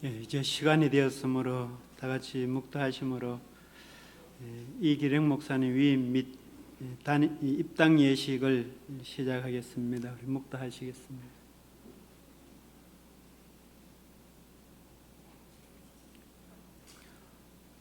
이제 시간이 되었으므로 다 같이 묵도하심으로 이기령 목사님 위임 및 입당 예식을 시작하겠습니다. 우리 묵도하시겠습니다.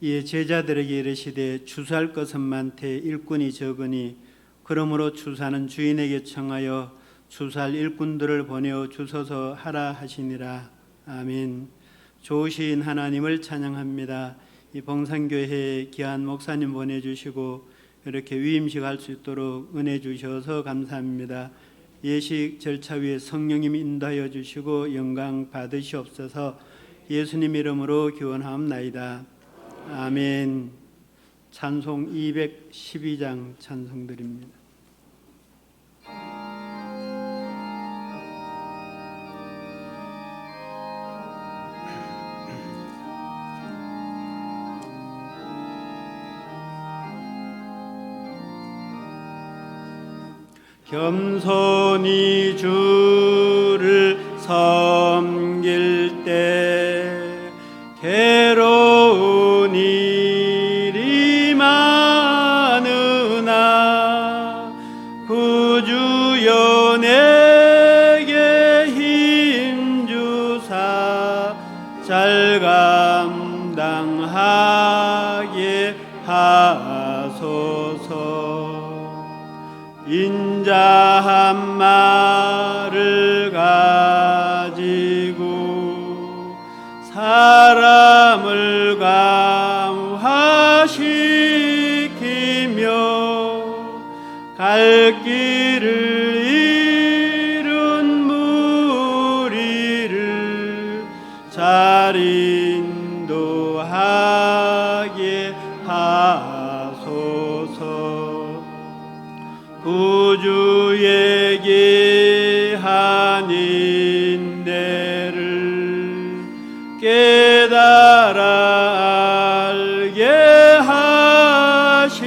이에 제자들에게 이르시되 추수할 것은 많되 일꾼이 적으니 그러므로 추수하는 주인에게 청하여 추수할 일꾼들을 보내어 주소서 하라 하시니라. 아멘. 좋으신 하나님을 찬양합니다. 이 봉산교회에 귀한 목사님 보내주시고 이렇게 위임식 할 수 있도록 은혜 주셔서 감사합니다. 예식 절차 위에 성령님 인도하여 주시고 영광 받으시옵소서. 예수님 이름으로 기원하옵나이다. 아멘. 찬송 212장 찬송드립니다. 겸손히 주를 섬길 때 괴로운 일이 많으나 구주여 내게 힘주사 잘 감당하게 하소서. 인자한 말을 가지고 사람을 감화시키며 갈 길을 잃은 무리를 잘 인도하게 하소서. 구주에게 한 인내를 깨달아 알게 하시고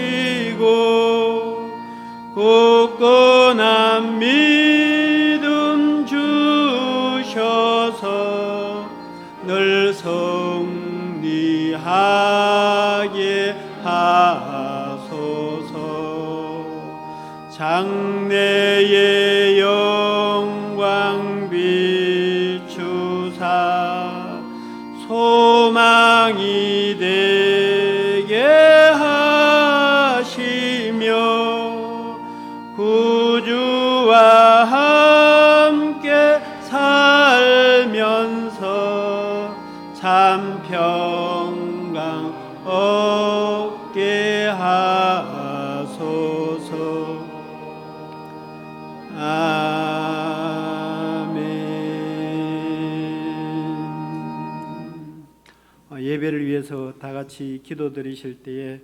굳건한 믿음 주셔서 늘 승리하게 하소서. 장래의 영광 비추사 소망이 되게 하시며 구주와 함께 살면서 참 평강 얻게 하소서. 아멘. 예배를 위해서 다 같이 기도드리실 때에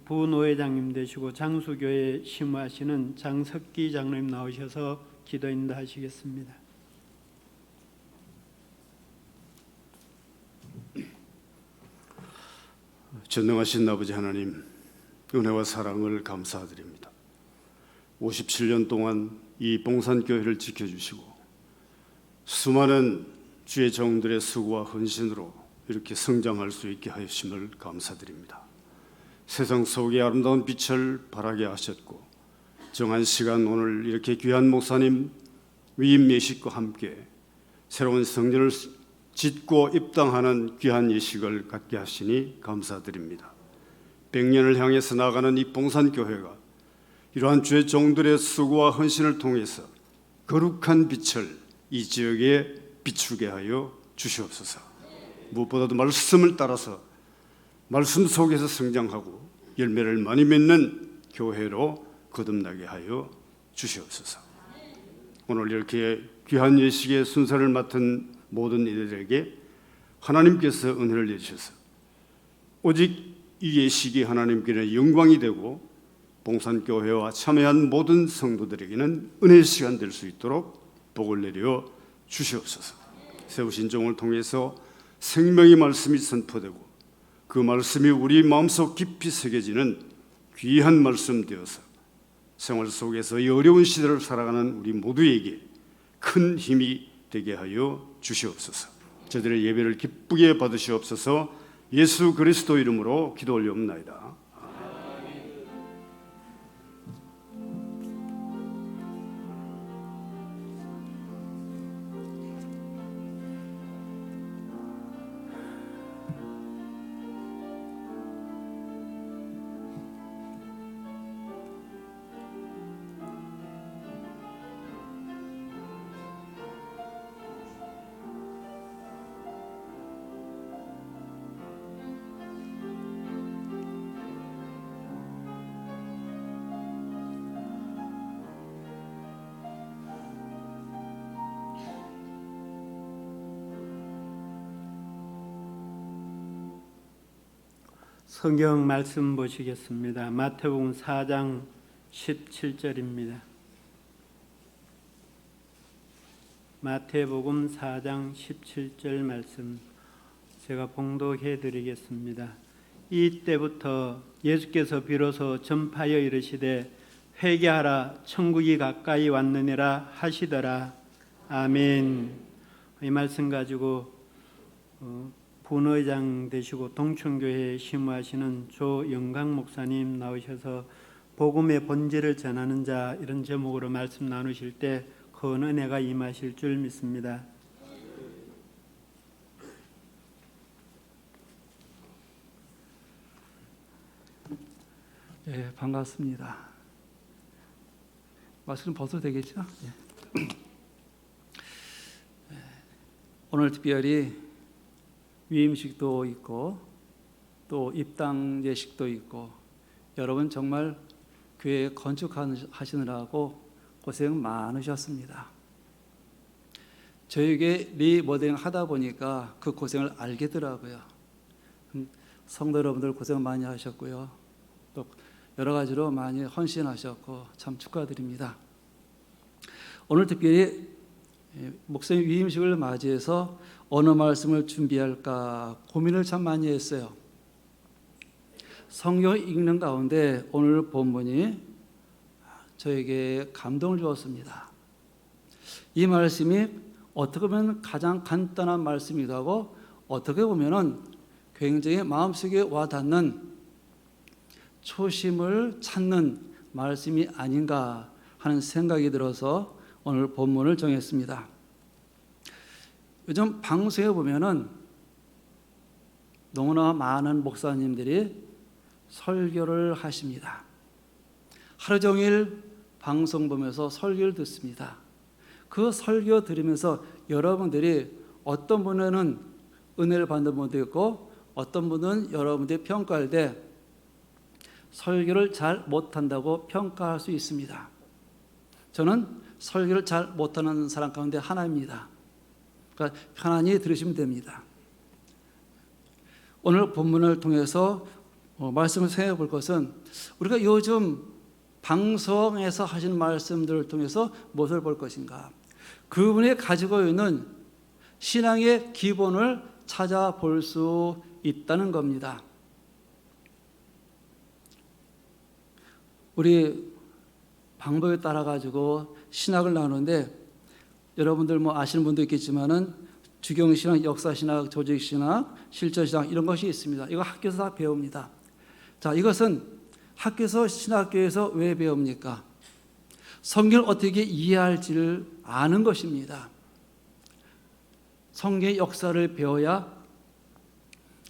부노회장님 되시고 장수교회 심우하시는 장석기 장로님 나오셔서 기도 인도하시겠습니다. 전능하신 아버지 하나님, 은혜와 사랑을 감사드립니다. 57년 동안 이 봉산교회를 지켜주시고 수많은 주의 종들의 수고와 헌신으로 이렇게 성장할 수 있게 하심을 감사드립니다. 세상 속에 아름다운 빛을 발하게 하셨고 정한 시간 오늘 이렇게 귀한 목사님 위임 예식과 함께 새로운 성전을 짓고 입당하는 귀한 예식을 갖게 하시니 감사드립니다. 100년을 향해서 나아가는 이 봉산교회가 이러한 주의 종들의 수고와 헌신을 통해서 거룩한 빛을 이 지역에 비추게 하여 주시옵소서. 무엇보다도 말씀을 따라서 말씀 속에서 성장하고 열매를 많이 맺는 교회로 거듭나게 하여 주시옵소서. 오늘 이렇게 귀한 예식의 순서를 맡은 모든 이들에게 하나님께서 은혜를 내주셔서 오직 이 예식이 하나님께 영광이 되고 봉산교회와 참여한 모든 성도들에게는 은혜의 시간 될 수 있도록 복을 내려 주시옵소서. 세우신 종을 통해서 생명의 말씀이 선포되고 그 말씀이 우리 마음속 깊이 새겨지는 귀한 말씀 되어서 생활 속에서 이 어려운 시대를 살아가는 우리 모두에게 큰 힘이 되게 하여 주시옵소서. 저들의 예배를 기쁘게 받으시옵소서. 예수 그리스도 이름으로 기도 올리옵나이다. 성경 말씀 보시겠습니다. 마태복음 4장 17절입니다. 마태복음 4장 17절 말씀 제가 봉독해 드리겠습니다. 이때부터 예수께서 비로소 전파하여 이르시되 회개하라 천국이 가까이 왔느니라 하시더라. 아멘. 이 말씀 가지고 분회장 되시고 동천교회에 심우하시는 조영강 목사님 나오셔서 복음의 본질을 전하는 자 이런 제목으로 말씀 나누실 때 큰 은혜가 임하실 줄 믿습니다. 예, 반갑습니다. 마스크는 벗어도 되겠죠? 예. 오늘 특별히 위임식도 있고 또 입당 예식도 있고 여러분 정말 교회 건축하시느라고 고생 많으셨습니다. 저에게 리모델링 하다 보니까 그 고생을 알겠더라고요. 성도 여러분들 고생 많이 하셨고요. 또 여러 가지로 많이 헌신하셨고 참 축하드립니다. 오늘 특별히 목사님 위임식을 맞이해서 어느 말씀을 준비할까 고민을 참 많이 했어요. 성경 읽는 가운데 오늘 본문이 저에게 감동을 주었습니다. 이 말씀이 어떻게 보면 가장 간단한 말씀이기도 하고 어떻게 보면은 굉장히 마음속에 와닿는 초심을 찾는 말씀이 아닌가 하는 생각이 들어서 오늘 본문을 정했습니다. 요즘 방송에 보면은 너무나 많은 목사님들이 설교를 하십니다. 하루 종일 방송 보면서 설교를 듣습니다. 그 설교 들으면서 여러분들이 어떤 분은 은혜를 받는 분도 있고 어떤 분은 여러분들이 평가할 때 설교를 잘 못한다고 평가할 수 있습니다. 저는 설교를 잘 못하는 사람 가운데 하나입니다. 그러니까 편안히 들으시면 됩니다. 오늘 본문을 통해서 말씀을 생각해 볼 것은 우리가 요즘 방송에서 하신 말씀들을 통해서 무엇을 볼 것인가? 그분이 가지고 있는 신앙의 기본을 찾아볼 수 있다는 겁니다. 우리 방법에 따라 가지고 신학을 나누는데 여러분들 뭐 아시는 분도 있겠지만은 주경신학, 역사신학, 조직신학, 실전신학 이런 것이 있습니다. 이거 학교에서 다 배웁니다. 자, 이것은 학교에서 신학교에서 왜 배웁니까? 성경을 어떻게 이해할지를 아는 것입니다. 성경의 역사를 배워야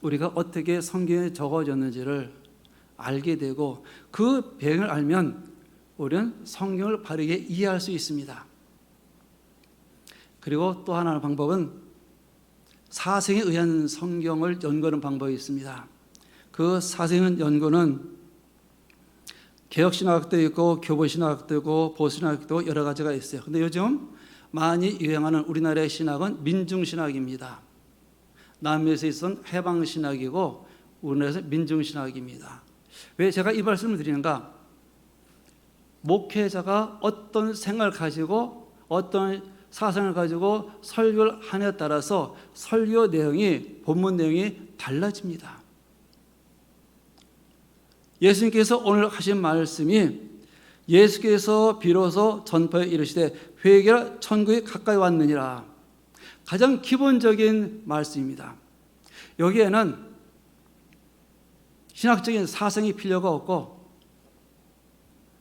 우리가 어떻게 성경에 적어졌는지를 알게 되고 그 배경을 알면 우리는 성경을 바르게 이해할 수 있습니다. 그리고 또 하나의 방법은 사생에 의한 성경을 연구하는 방법이 있습니다. 그 사생 연구는 개혁신학도 있고 교보신학도 있고 보수신학도 여러 가지가 있어요. 근데 요즘 많이 유행하는 우리나라의 신학은 민중신학입니다. 남미에서 있었던 해방신학이고 우리나라에서 민중신학입니다. 왜 제가 이 말씀을 드리는가? 목회자가 어떤 생각을 가지고 어떤 사상을 가지고 설교를 하느냐에 따라서 설교 내용이 본문 내용이 달라집니다. 예수님께서 오늘 하신 말씀이 예수께서 비로소 전파에 이르시되 회개하라 천국이 가까이 왔느니라. 가장 기본적인 말씀입니다. 여기에는 신학적인 사상이 필요가 없고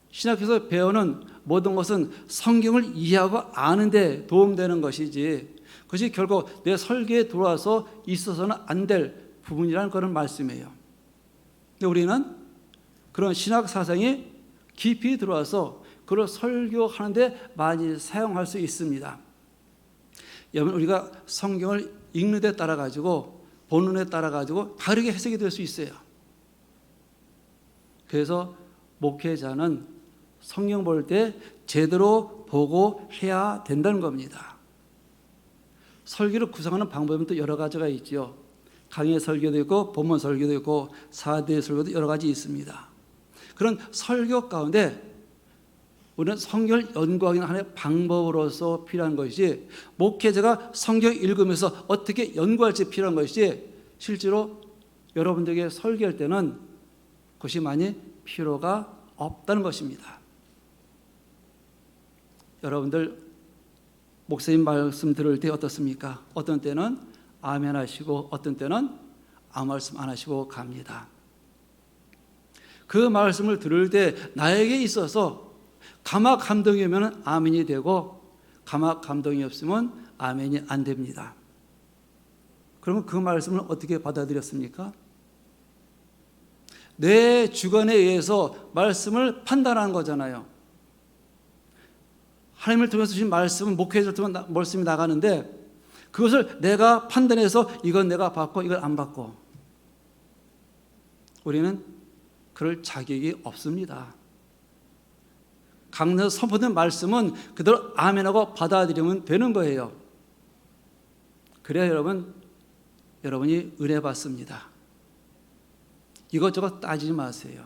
신학에서 배우는 모든 것은 성경을 이해하고 아는 데 도움되는 것이지 그것이 결국 내 설계에 들어와서 있어서는 안 될 부분이라는 그런 말씀이에요. 근데 우리는 그런 신학 사상이 깊이 들어와서 그걸 설교하는데 많이 사용할 수 있습니다. 여러분 우리가 성경을 읽는 데 따라 가지고 보는 데 따라 가지고 다르게 해석이 될 수 있어요. 그래서 목회자는 성경 볼 때 제대로 보고 해야 된다는 겁니다. 설교를 구성하는 방법은 또 여러 가지가 있죠. 강의 설교도 있고 본문 설교도 있고 사대 설교도 여러 가지 있습니다. 그런 설교 가운데 우리는 성경을 연구하기는 하나의 방법으로서 필요한 것이지 목회자가 성경 읽으면서 어떻게 연구할지 필요한 것이지 실제로 여러분들에게 설교할 때는 그것이 많이 필요가 없다는 것입니다. 여러분들 목사님 말씀 들을 때 어떻습니까? 어떤 때는 아멘 하시고 어떤 때는 아무 말씀 안 하시고 갑니다. 그 말씀을 들을 때 나에게 있어서 감화 감동이 오면 아멘이 되고 감화 감동이 없으면 아멘이 안 됩니다. 그러면 그 말씀을 어떻게 받아들였습니까? 내 주관에 의해서 말씀을 판단하는 거잖아요. 하나님을 통해서 주신 말씀은 목회자를 통해 말씀이 나가는데 그것을 내가 판단해서 이건 내가 받고 이걸 안 받고 우리는 그럴 자격이 없습니다. 강론에서 선포된 말씀은 그대로 아멘하고 받아들이면 되는 거예요. 그래야 여러분이 은혜 받습니다. 이것저것 따지지 마세요.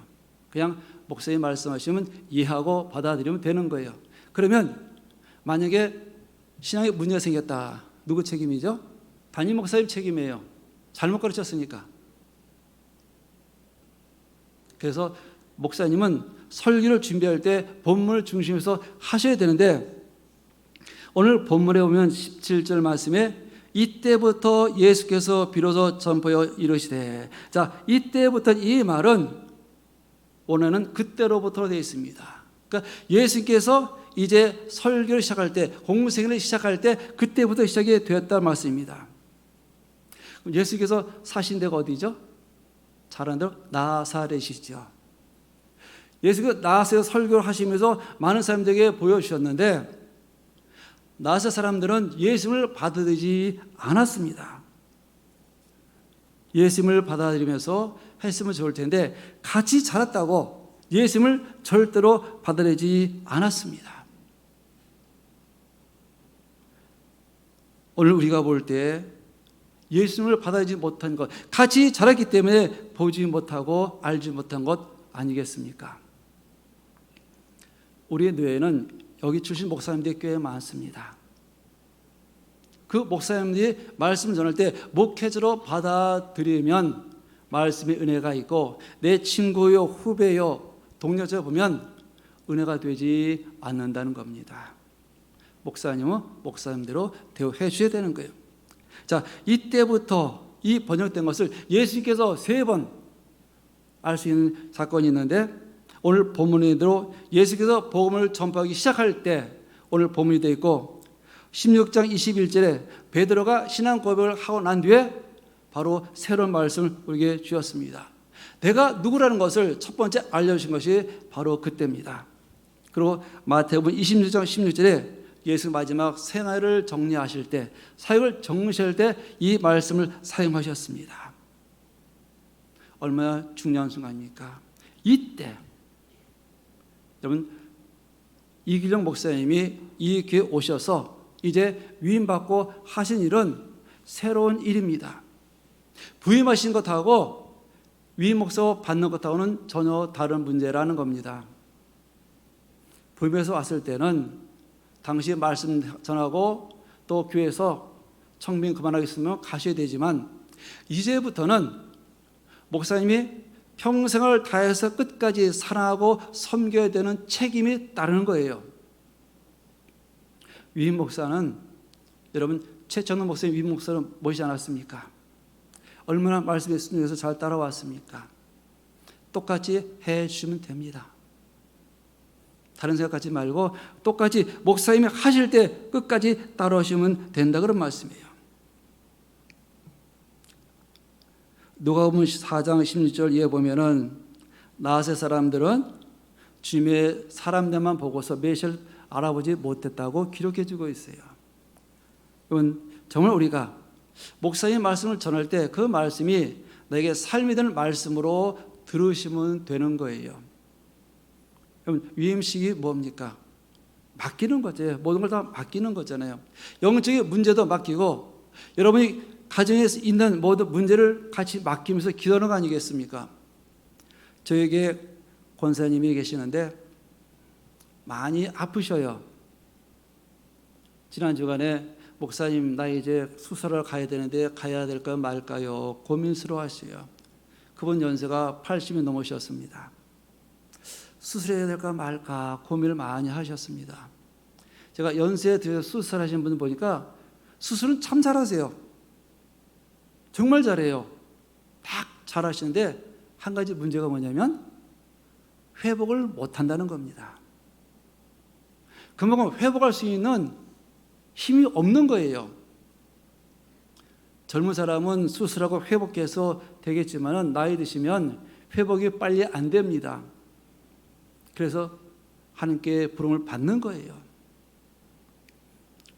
그냥 목사님 말씀하시면 이해하고 받아들이면 되는 거예요. 그러면 만약에 신앙에 문제가 생겼다. 누구 책임이죠? 담임 목사님 책임이에요. 잘못 가르쳤으니까. 그래서 목사님은 설교를 준비할 때 본문을 중심에서 하셔야 되는데 오늘 본문에 보면 17절 말씀에 이때부터 예수께서 비로소 선포하여 이르시되 자 이때부터 이 말은 오늘은 그때로부터 되어 있습니다. 그러니까 예수께서 이제 설교를 시작할 때 공생애를 시작할 때 그때부터 시작이 되었다는 말씀입니다. 예수께서 사신 데가 어디죠? 잘 아는 대로 나사렛이죠. 예수께서 나사렛에서 설교를 하시면서 많은 사람들에게 보여주셨는데 나사렛 사람들은 예수님을 받아들이지 않았습니다. 예수님을 받아들이면서 했으면 좋을 텐데 같이 자랐다고 예수님을 절대로 받아들이지 않았습니다. 오늘 우리가 볼 때 예수님을 받아들이지 못한 것, 같이 자랐기 때문에 보지 못하고 알지 못한 것 아니겠습니까? 우리의 뇌에는 여기 출신 목사님들이 꽤 많습니다. 그 목사님들이 말씀을 전할 때 목회자로 받아들이면 말씀의 은혜가 있고 내 친구요, 후배요, 동료자 보면 은혜가 되지 않는다는 겁니다. 목사님은 목사님대로 대우해 주셔야 되는 거예요. 자, 이때부터 이 번역된 것을 예수님께서 3번 알 수 있는 사건이 있는데 오늘 본문에대로 예수께서 복음을 전파하기 시작할 때 오늘 본문이 되어 있고 16장 21절에 베드로가 신앙 고백을 하고 난 뒤에 바로 새로운 말씀을 우리에게 주셨습니다. 내가 누구라는 것을 첫 번째 알려주신 것이 바로 그때입니다. 그리고 마태복음 26장 16절에 예수 마지막 생애를 정리하실 때 사역을 정리하실 때 이 말씀을 사용하셨습니다. 얼마나 중요한 순간입니까? 이때 여러분 이길영 목사님이 이 교회에 오셔서 이제 위임받고 하신 일은 새로운 일입니다. 부임하신 것하고 위임 목사 받는 것하고는 전혀 다른 문제라는 겁니다. 부임해서 왔을 때는 당시 말씀 전하고 또 교회에서 청빙 그만하겠으면 가셔야 되지만 이제부터는 목사님이 평생을 다해서 끝까지 사랑하고 섬겨야 되는 책임이 따르는 거예요. 위임 목사는 여러분 최천원 목사님, 임 목사는 모시지 않았습니까? 얼마나 말씀에 순종해서 잘 따라왔습니까? 똑같이 해주시면 됩니다. 다른 생각하지 말고 똑같이 목사님이 하실 때 끝까지 따라오시면 된다, 그런 말씀이에요. 누가복음 4장 16절 보면은 나세 사람들은 주님의 사람들만 보고서 메시아를 알아보지 못했다고 기록해주고 있어요. 여러분, 정말 우리가 목사님 말씀을 전할 때 그 말씀이 나에게 삶이 되는 말씀으로 들으시면 되는 거예요. 여러분, 위임식이 뭡니까? 맡기는 거죠. 모든 걸 다 맡기는 거잖아요. 영적인 문제도 맡기고 여러분이 가정에 있는 모든 문제를 같이 맡기면서 기도하는 거 아니겠습니까? 저에게 권사님이 계시는데 많이 아프셔요. 지난 주간에 목사님, 나 이제 수술을 가야 되는데 가야 될까요 말까요 고민스러워 하셔요. 그분 연세가 80이 넘으셨습니다. 수술해야 될까 말까 고민을 많이 하셨습니다. 제가 연세에 들어서 수술하신 분 보니까 수술은 참 잘하세요. 정말 잘해요. 딱 잘하시는데 한 가지 문제가 뭐냐면 회복을 못한다는 겁니다. 그만큼 회복할 수 있는 힘이 없는 거예요. 젊은 사람은 수술하고 회복해서 되겠지만 나이 드시면 회복이 빨리 안 됩니다. 그래서 하나님께 부름을 받는 거예요.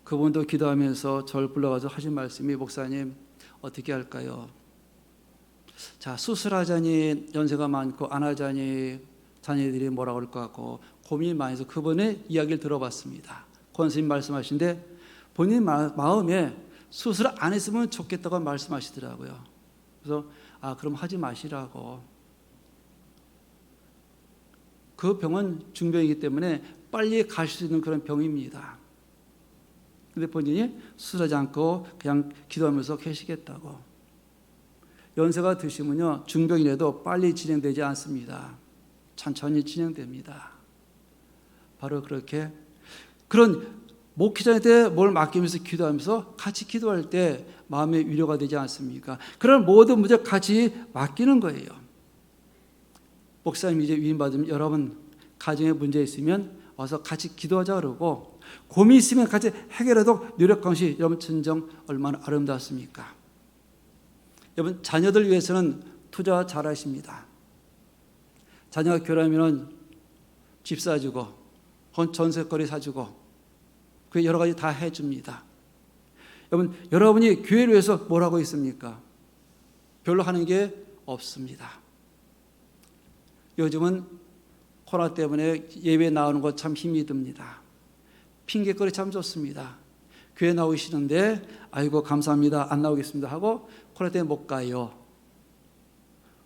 그분도 기도하면서 저를 불러가서 하신 말씀이, 목사님 어떻게 할까요? 자, 수술하자니 연세가 많고 안 하자니 자녀들이 뭐라고 할 것 같고 고민이 많이 해서 그분의 이야기를 들어봤습니다. 권스님 말씀하신데 본인 마음에 수술 안 했으면 좋겠다고 말씀하시더라고요. 그래서 그럼 하지 마시라고. 그 병은 중병이기 때문에 빨리 가실 수 있는 그런 병입니다. 근데 본인이 수술하지 않고 그냥 기도하면서 계시겠다고. 연세가 드시면요, 중병이라도 빨리 진행되지 않습니다. 천천히 진행됩니다. 바로 그렇게 그런 목회자한테 뭘 맡기면서 기도하면서 같이 기도할 때 마음의 위로가 되지 않습니까? 그런 모든 문제를 같이 맡기는 거예요. 목사님 이제 위임받으면 여러분 가정에 문제 있으면 와서 같이 기도하자 그러고, 고민 있으면 같이 해결하도록 노력하는 것이 여러분 진정 얼마나 아름답습니까? 여러분, 자녀들 위해서는 투자 잘하십니다. 자녀가 결혼하면 집 사주고 전세거리 사주고 그 여러 가지 다 해줍니다. 여러분, 여러분이 교회를 위해서 뭘 하고 있습니까? 별로 하는 게 없습니다. 요즘은 코로나 때문에 예배 나오는 거 참 힘이 듭니다. 핑계거리 참 좋습니다. 교회 나오시는데 아이고 감사합니다, 안 나오겠습니다 하고 코로나 때문에 못 가요.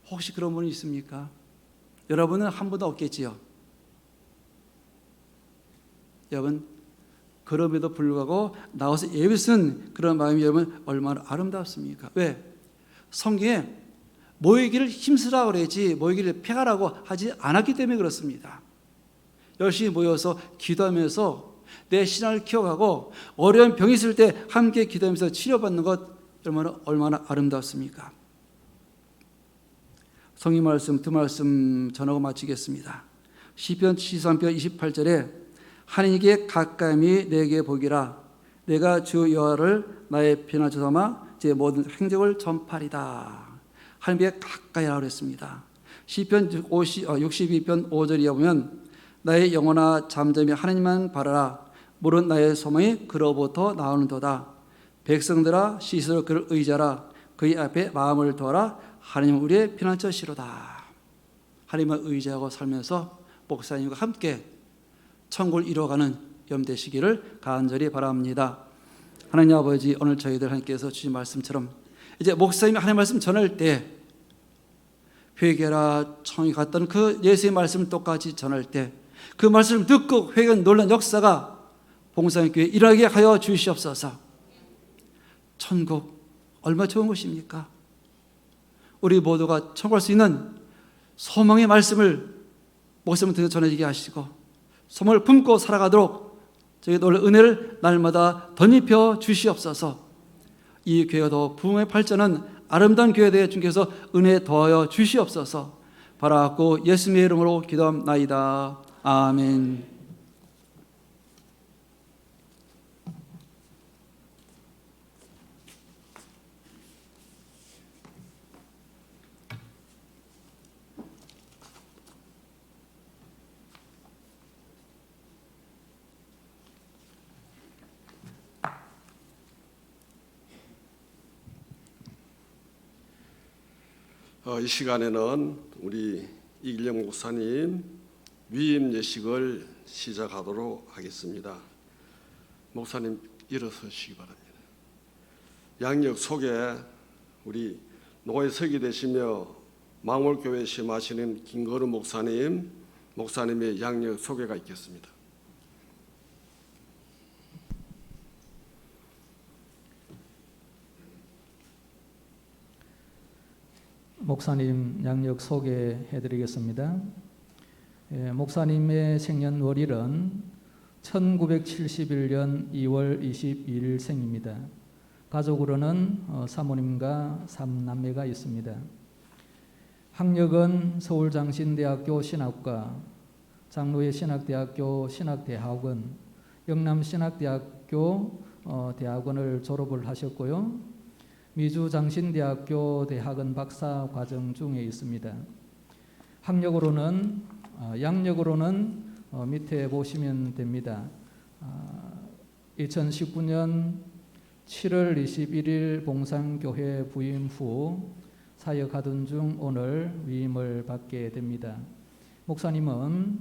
혹시 그런 분이 있습니까? 여러분은 한 분도 없겠지요. 여러분, 그럼에도 불구하고 나와서 예배 쓴 그런 마음이 여러분 얼마나 아름답습니까? 왜? 성경에 모이기를 힘쓰라고 그러지 모이기를 폐하라고 하지 않았기 때문에 그렇습니다. 열심히 모여서 기도하면서 내 신앙을 키워가고 어려운 병이 있을 때 함께 기도하면서 치료받는 것 얼마나 아름답습니까? 성경 말씀 두 말씀 전하고 마치겠습니다. 시편 73편 28절에 하나님께 가까이 내게 보기라, 내가 주 여호와를 나의 피난처 삼아 제 모든 행적을 전파리다. 하나님께 가까이 하라고 했습니다. 시편 62편 5절에 보면 나의 영혼아 잠잠히 하나님만 바라라, 물은 나의 소망이 그로부터 나오는도다. 백성들아 시스로 그를 의지하라, 그의 앞에 마음을 두어라, 하나님은 우리의 피난처시로다. 하나님을 의지하고 살면서 목사님과 함께 천국을 이루어가는 염 되시기를 간절히 바랍니다. 하나님 아버지, 오늘 저희들 하나님께서 주신 말씀처럼 이제 목사님이 하나님 말씀 전할 때 회개라 청이 갔던 그 예수의 말씀을 똑같이 전할 때 그 말씀을 듣고 회개 놀란 역사가 봉사교회에 일하게 하여 주시옵소서. 천국 얼마나 좋은 곳입니까? 우리 모두가 천국할 수 있는 소망의 말씀을 목사님 통해 전해지게 하시고 소망을 품고 살아가도록 저희 놀랄 은혜를 날마다 덧입혀 주시옵소서. 이 교회가 더 부흥의 발전은 아름다운 교회에 대해 주께서 은혜 더하여 주시옵소서. 바라고 예수님의 이름으로 기도합나이다. 아멘. 이 시간에는 우리 이길영 목사님 위임 예식을 시작하도록 하겠습니다. 목사님 일어서시기 바랍니다. 양력 속에 우리 노회석이 되시며 망월교회 심하시는 김거루 목사님의 양력 소개가 있겠습니다. 목사님 양력 소개해드리겠습니다. 목사님의 생년월일은 1971년 2월 22일 생입니다. 가족으로는 사모님과 3남매가 있습니다. 학력은 서울장신대학교 신학과, 장로회 신학대학교 신학대학원, 영남신학대학교 대학원을 졸업을 하셨고요. 미주장신대학교 대학원 박사 과정 중에 있습니다. 학력으로는 양력으로는 밑에 보시면 됩니다. 2019년 7월 21일 봉산교회 부임 후 사역하던 중 오늘 위임을 받게 됩니다. 목사님은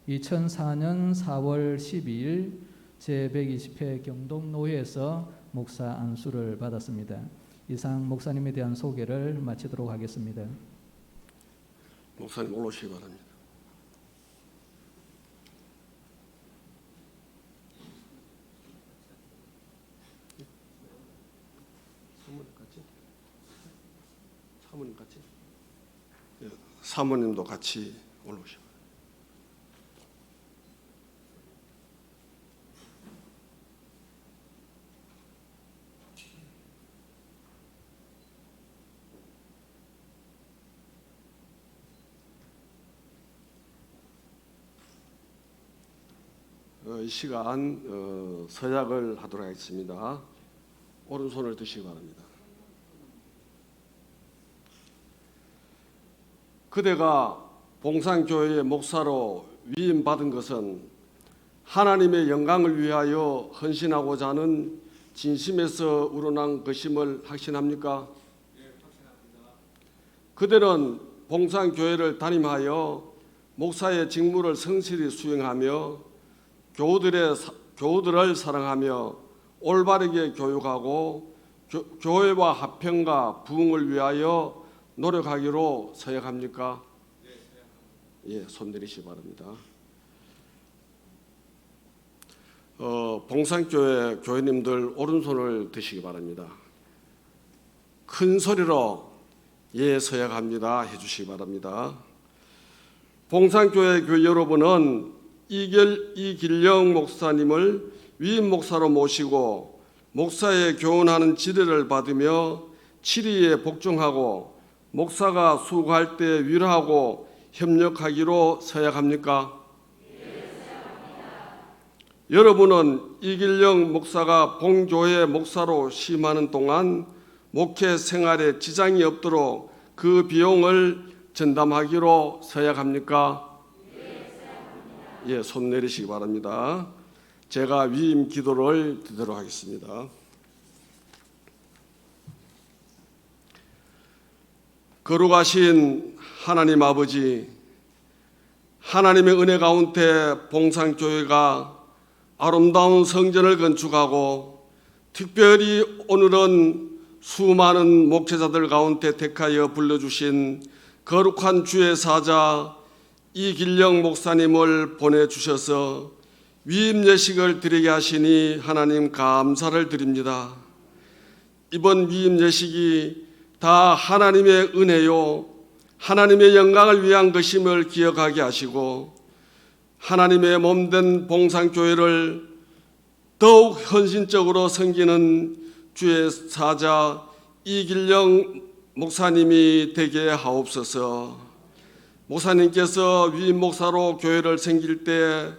2004년 4월 12일 제120회 경동노회에서 목사 안수를 받았습니다. 이상 목사님에 대한 소개를 마치도록 하겠습니다. 목사님 올라오시기 바랍니다. 사모님 같이? 사모님도 같이 올라오시기 바랍니다. 이 시간 서약을 하도록 하겠습니다. 오른손을 드시기 바랍니다. 그대가 봉산교회의 목사로 위임받은 것은 하나님의 영광을 위하여 헌신하고자 하는 진심에서 우러난 것임을 확신합니까? 네, 확신합니다. 그대는 봉산교회를 담임하여 목사의 직무를 성실히 수행하며 교우들을 사랑하며 올바르게 교육하고 교회와 화평과 부흥을 위하여 노력하기로 서약합니까? 네, 서약합니다. 예, 손 내리시기 바랍니다. 봉산교회 교회님들 오른손을 드시기 바랍니다. 큰 소리로 예, 서약합니다 해주시기 바랍니다. 봉산교회 교회 여러분은 이길영 목사님을 위임 목사로 모시고 목사의 교훈하는 지뢰를 받으며 치리에 복종하고 목사가 수고할 때 위로하고 협력하기로 서약합니까? 네, 서약합니다. 여러분은 이길영 목사가 본교회 목사로 심하는 동안 목회 생활에 지장이 없도록 그 비용을 전담하기로 서약합니까? 예, 손 내리시기 바랍니다. 제가 위임 기도를 드리도록 하겠습니다. 거룩하신 하나님 아버지, 하나님의 은혜 가운데 봉산교회가 아름다운 성전을 건축하고 특별히 오늘은 수많은 목회자들 가운데 택하여 불러주신 거룩한 주의 사자 이길영 목사님을 보내주셔서 위임 예식을 드리게 하시니 하나님 감사를 드립니다. 이번 위임 예식이 다 하나님의 은혜요 하나님의 영광을 위한 것임을 기억하게 하시고 하나님의 몸된 봉산교회를 더욱 헌신적으로 섬기는 주의 사자 이길영 목사님이 되게 하옵소서. 목사님께서 위임 목사로 교회를 섬길 때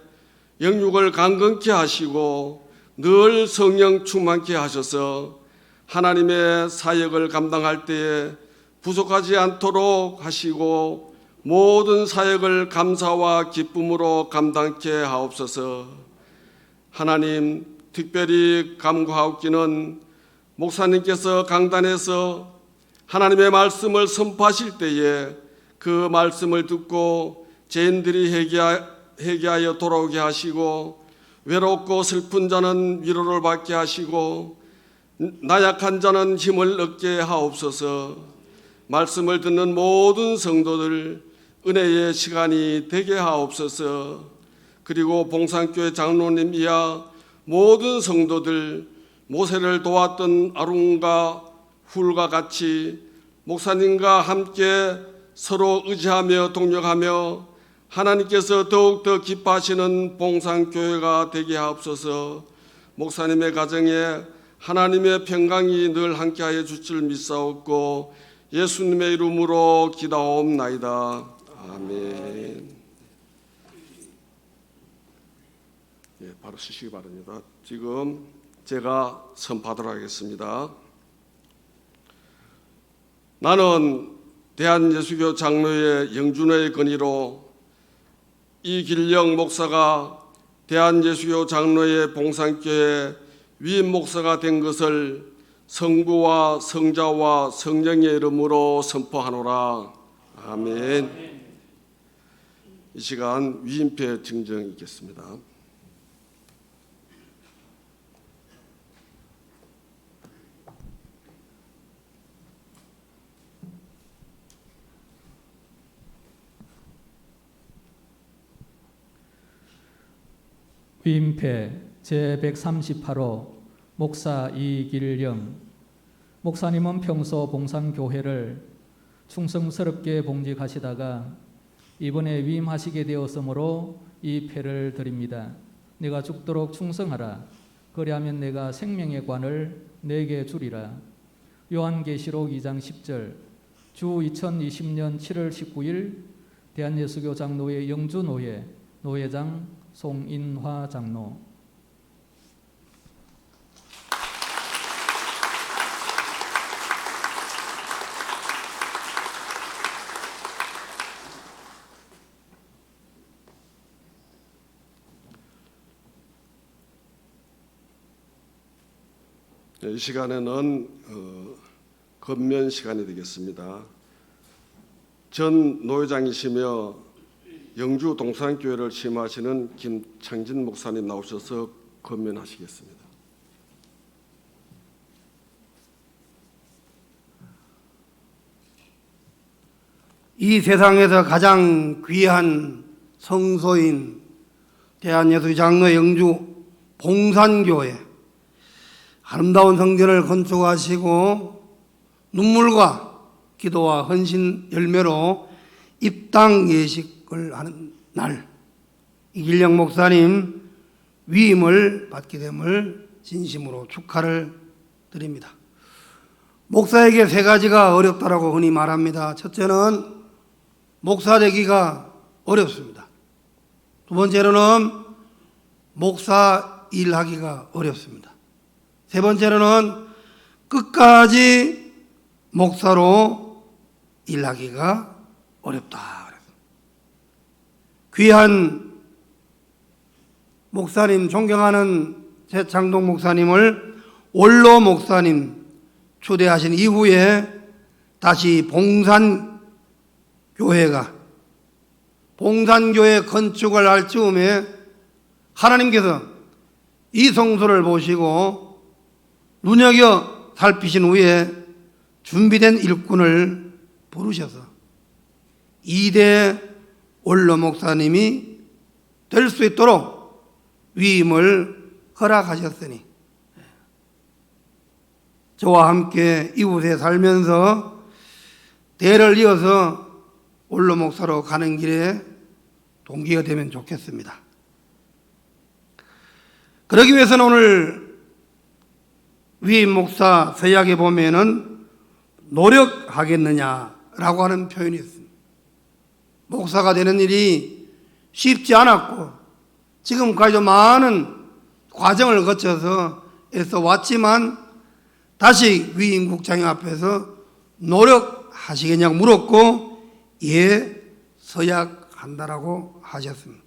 영육을 강건케 하시고 늘 성령 충만케 하셔서 하나님의 사역을 감당할 때에 부족하지 않도록 하시고 모든 사역을 감사와 기쁨으로 감당케 하옵소서. 하나님, 특별히 간구하옵기는 목사님께서 강단에서 하나님의 말씀을 선포하실 때에 그 말씀을 듣고 죄인들이 회개하여 돌아오게 하시고 외롭고 슬픈 자는 위로를 받게 하시고 나약한 자는 힘을 얻게 하옵소서. 말씀을 듣는 모든 성도들 은혜의 시간이 되게 하옵소서. 그리고 봉산교회 장로님 이하 모든 성도들 모세를 도왔던 아론과 훌과 같이 목사님과 함께 서로 의지하며 동력하며 하나님께서 더욱더 기뻐하시는 봉산교회가 되게 하옵소서. 목사님의 가정에 하나님의 평강이 늘 함께하여 줄 줄 믿사옵고 예수님의 이름으로 기도하옵나이다. 아멘. 예, 바로 쓰시기 바랍니다. 지금 제가 선포하도록 하겠습니다. 나는 대한예수교 장로회 영준회의 건의로 이길영 목사가 대한예수교 장로회 봉산교회 위임 목사가 된 것을 성부와 성자와 성령의 이름으로 선포하노라. 아멘. 이 시간 위임패 증정이 있겠습니다. 위임패 제138호 목사 이길영. 목사님은 평소 봉산교회를 충성스럽게 봉직하시다가 이번에 위임하시게 되었으므로 이 패를 드립니다. 내가 죽도록 충성하라. 그리하면 내가 생명의 관을 내게 주리라. 요한계시록 2장 10절. 주 2020년 7월 19일 대한예수교 장로회 영주노회 노회장 송인화 장로. 이 시간에는 건면 시간이 되겠습니다. 전 노회장이시며 영주 동산교회를 심하시는 김창진 목사님 나오셔서 건면하시겠습니다. 이 세상에서 가장 귀한 성소인 대한예수 장로 영주 봉산교회 아름다운 성전을 건축하시고 눈물과 기도와 헌신 열매로 입당 예식을 하는 날, 이길영 목사님 위임을 받게 됨을 진심으로 축하를 드립니다. 목사에게 세 가지가 어렵다라고 흔히 말합니다. 첫째는 목사 되기가 어렵습니다. 두 번째로는 목사 일하기가 어렵습니다. 세 번째로는 끝까지 목사로 일하기가 어렵다. 귀한 목사님, 존경하는 최창동 목사님을 원로 목사님 초대하신 이후에 다시 봉산교회 건축을 할 즈음에 하나님께서 이 성소를 보시고 눈여겨 살피신 후에 준비된 일꾼을 부르셔서 2대 원로 목사님이 될 수 있도록 위임을 허락하셨으니 저와 함께 이곳에 살면서 대를 이어서 원로 목사로 가는 길에 동기가 되면 좋겠습니다. 그러기 위해서는 오늘 위임 목사 서약에 보면은 노력하겠느냐라고 하는 표현이 있습니다. 목사가 되는 일이 쉽지 않았고 지금까지도 많은 과정을 거쳐서 애써 왔지만 다시 위임국장님 앞에서 노력하시겠냐고 물었고 예, 서약한다라고 하셨습니다.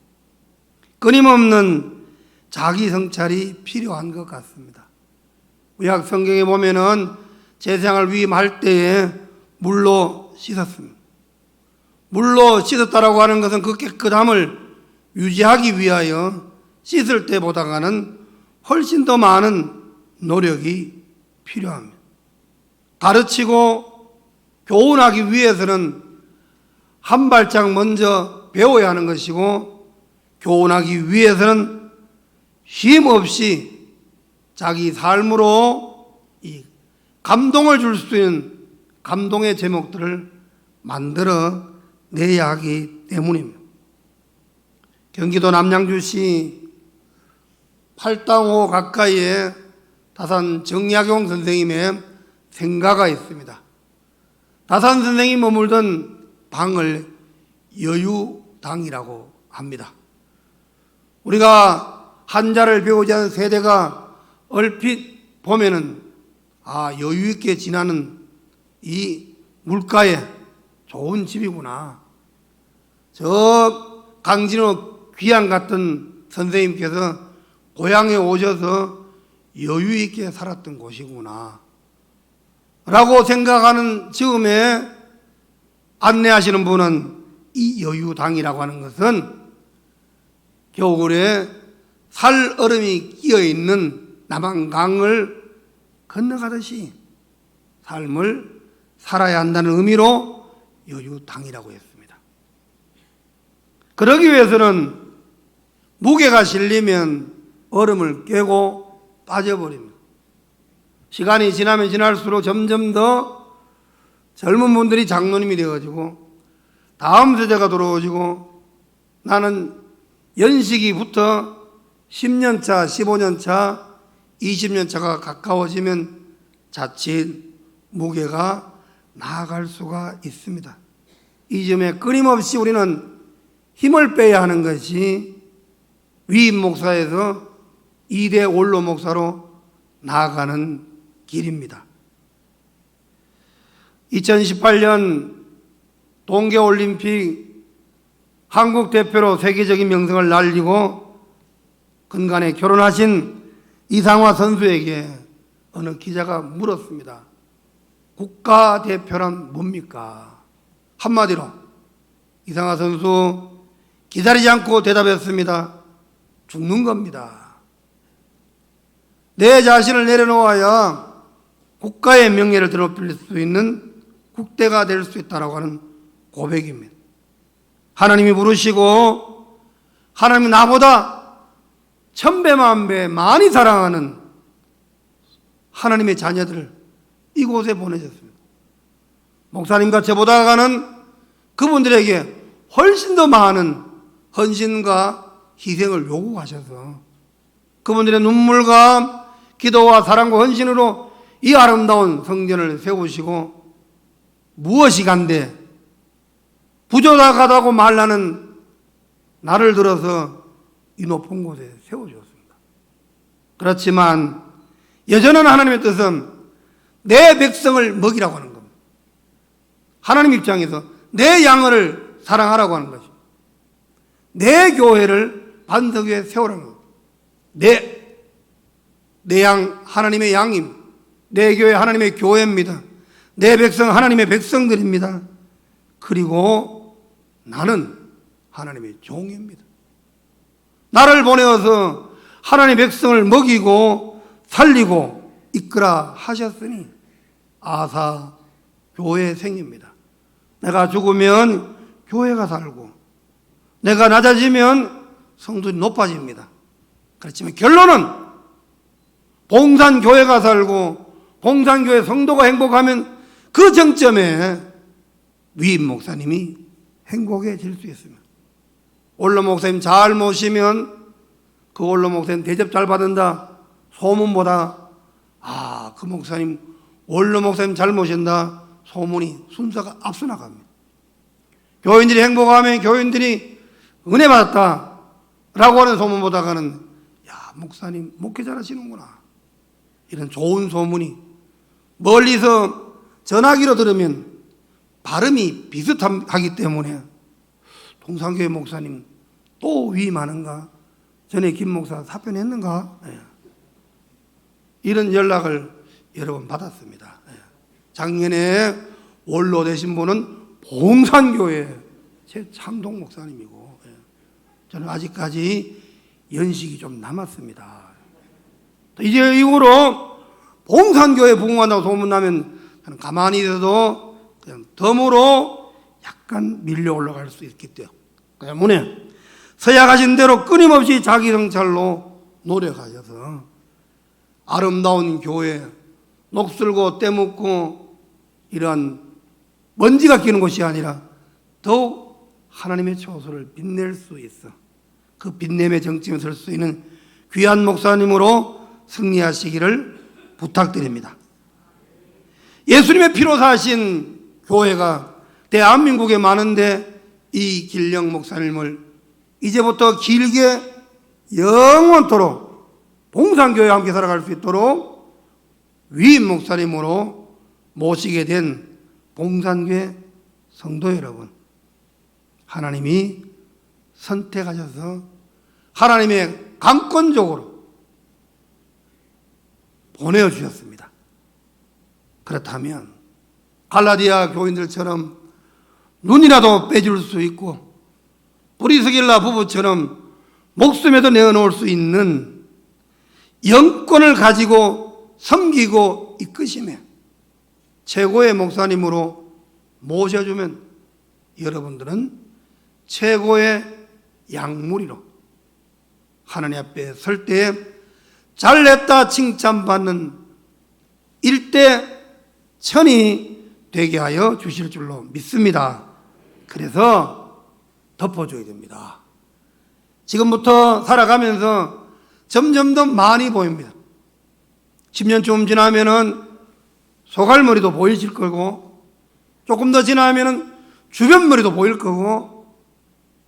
끊임없는 자기 성찰이 필요한 것 같습니다. 구약 성경에 보면은 제사장을 위임할 때에 물로 씻었습니다. 물로 씻었다라고 하는 것은 그 깨끗함을 유지하기 위하여 씻을 때보다는 훨씬 더 많은 노력이 필요합니다. 가르치고 교훈하기 위해서는 한 발짝 먼저 배워야 하는 것이고 교훈하기 위해서는 쉼 없이 자기 삶으로 이 감동을 줄 수 있는 감동의 제목들을 만들어 내야 하기 때문입니다. 경기도 남양주시 팔당호 가까이에 다산 정약용 선생님의 생가가 있습니다. 다산 선생님이 머물던 방을 여유당이라고 합니다. 우리가 한자를 배우지 않은 세대가 얼핏 보면은 여유 있게 지나는 이 물가에 좋은 집이구나. 저 강진호 귀양 같은 선생님께서 고향에 오셔서 여유 있게 살았던 곳이구나 라고 생각하는 즈음에 안내하시는 분은 이 여유당이라고 하는 것은 겨울에 살얼음이 끼어있는 남한강을 건너가듯이 삶을 살아야 한다는 의미로 여유당이라고 했습니다. 그러기 위해서는 무게가 실리면 얼음을 깨고 빠져버립니다. 시간이 지나면 지날수록 점점 더 젊은 분들이 장로님이 되어지고 다음 세대가 들어오지고 나는 연식이부터 10년 차, 15년 차, 20년 차가 가까워지면 자칫 무게가 나아갈 수가 있습니다. 이 점에 끊임없이 우리는 힘을 빼야 하는 것이 위임 목사에서 2대 원로 목사로 나아가는 길입니다. 2018년 동계올림픽 한국 대표로 세계적인 명성을 날리고 근간에 결혼하신 이상화 선수에게 어느 기자가 물었습니다. 국가대표란 뭡니까? 한마디로 이상화 선수 기다리지 않고 대답했습니다. 죽는 겁니다. 내 자신을 내려놓아야 국가의 명예를 드높일 수 있는 국대가 될 수 있다고 하는 고백입니다. 하나님이 부르시고 하나님이 나보다 천배만배 많이 사랑하는 하나님의 자녀들을 이곳에 보내셨습니다. 목사님과 저보다가는 그분들에게 훨씬 더 많은 헌신과 희생을 요구하셔서 그분들의 눈물과 기도와 사랑과 헌신으로 이 아름다운 성전을 세우시고 무엇이 간데 부족하다고 말하는 나를 들어서 이 높은 곳에 세워주었습니다. 그렇지만 여전한 하나님의 뜻은 내 백성을 먹이라고 하는 겁니다. 하나님 입장에서 내 양을 사랑하라고 하는 것입니다. 내 교회를 반석 위에 세우라는 겁니다. 내 양 하나님의 양입니다. 내 교회 하나님의 교회입니다. 내 백성 하나님의 백성들입니다. 그리고 나는 하나님의 종입니다. 나를 보내어서 하나님의 백성을 먹이고 살리고 이끌어 하셨으니 아사 교회 생입니다. 내가 죽으면 교회가 살고 내가 낮아지면 성도들이 높아집니다. 그렇지만 결론은 봉산교회가 살고 봉산교회 성도가 행복하면 그 정점에 위임 목사님이 행복해질 수 있습니다. 원로 목사님 잘 모시면 그 원로 목사님 대접 잘 받는다 소문보다 아, 그 목사님 원로 목사님 잘 모신다 소문이 순서가 앞서 나갑니다. 교인들이 행복하면 교인들이 은혜 받았다 라고 하는 소문보다가는 야, 목사님 목회 잘하시는구나 이런 좋은 소문이 멀리서 전화기로 들으면 발음이 비슷하기 때문에 동산교회 목사님 또 위임하는가? 전에 김 목사 사표냈는가? 예. 이런 연락을 여러 번 받았습니다. 예. 작년에 원로 되신 분은 봉산교회 최창동 목사님이고 예. 저는 아직까지 연식이 좀 남았습니다. 이제 이후로 봉산교회 부흥한다고 소문나면 저는 가만히 있어도 그냥 덤으로 약간 밀려 올라갈 수 있기 때문에 서약하신 대로 끊임없이 자기 성찰로 노력하셔서 아름다운 교회, 녹슬고 때묻고 이러한 먼지가 끼는 곳이 아니라 더욱 하나님의 초소를 빛낼 수 있어 그 빛냄의 정점에 설 수 있는 귀한 목사님으로 승리하시기를 부탁드립니다. 예수님의 피로 사신 교회가 대한민국에 많은데 이 길령 목사님을 이제부터 길게 영원토록 봉산교회와 함께 살아갈 수 있도록 위임 목사님으로 모시게 된 봉산교회 성도 여러분, 하나님이 선택하셔서 하나님의 강권적으로 보내주셨습니다. 그렇다면 갈라디아 교인들처럼 눈이라도 빼줄 수 있고 브리스길라 부부처럼 목숨에도 내어놓을 수 있는 영권을 가지고 섬기고 이끄시며 최고의 목사님으로 모셔주면 여러분들은 최고의 양무리로 하나님 앞에 설 때에 잘냈다 칭찬받는 일대천이 되게 하여 주실 줄로 믿습니다. 그래서 덮어줘야 됩니다. 지금부터 살아가면서 점점 더 많이 보입니다. 10년쯤 지나면은 소갈머리도 보이실 거고 조금 더 지나면은 주변 머리도 보일 거고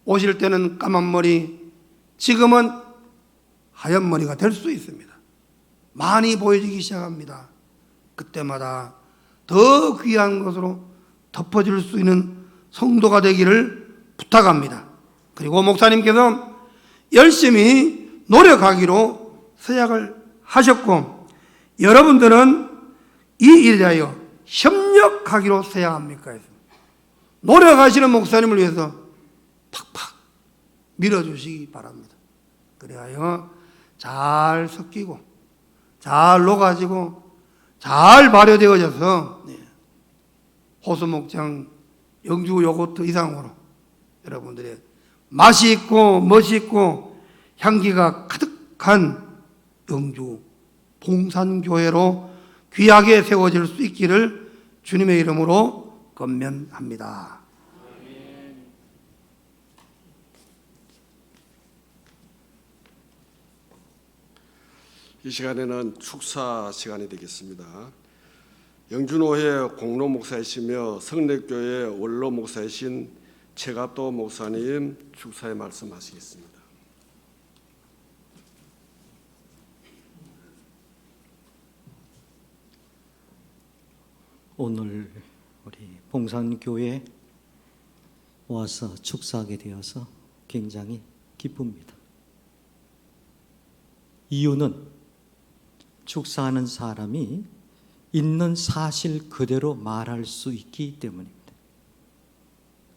오실 때는 까만 머리, 지금은 하얀 머리가 될 수 있습니다. 많이 보여지기 시작합니다. 그때마다 더 귀한 것으로 덮어줄 수 있는 성도가 되기를 부탁합니다. 그리고 목사님께서 열심히 노력하기로 서약을 하셨고 여러분들은 이 일에 대하여 협력하기로 서약합니까? 노력하시는 목사님을 위해서 팍팍 밀어주시기 바랍니다. 그래야 잘 섞이고 잘 녹아지고 잘 발효되어져서 호수목장 영주 요거트 이상으로 여러분들의 맛이 있고 멋이 있고 향기가 가득한 영주 봉산교회로 귀하게 세워질 수 있기를 주님의 이름으로 건면합니다. 이 시간에는 축사 시간이 되겠습니다. 영주노회 공로 목사이시며 성례교회 원로 목사이신 최갑도 목사님 축사의 말씀하시겠습니다. 오늘 우리 봉산교회에 와서 축사하게 되어서 굉장히 기쁩니다. 이유는 축사하는 사람이 있는 사실 그대로 말할 수 있기 때문입니다.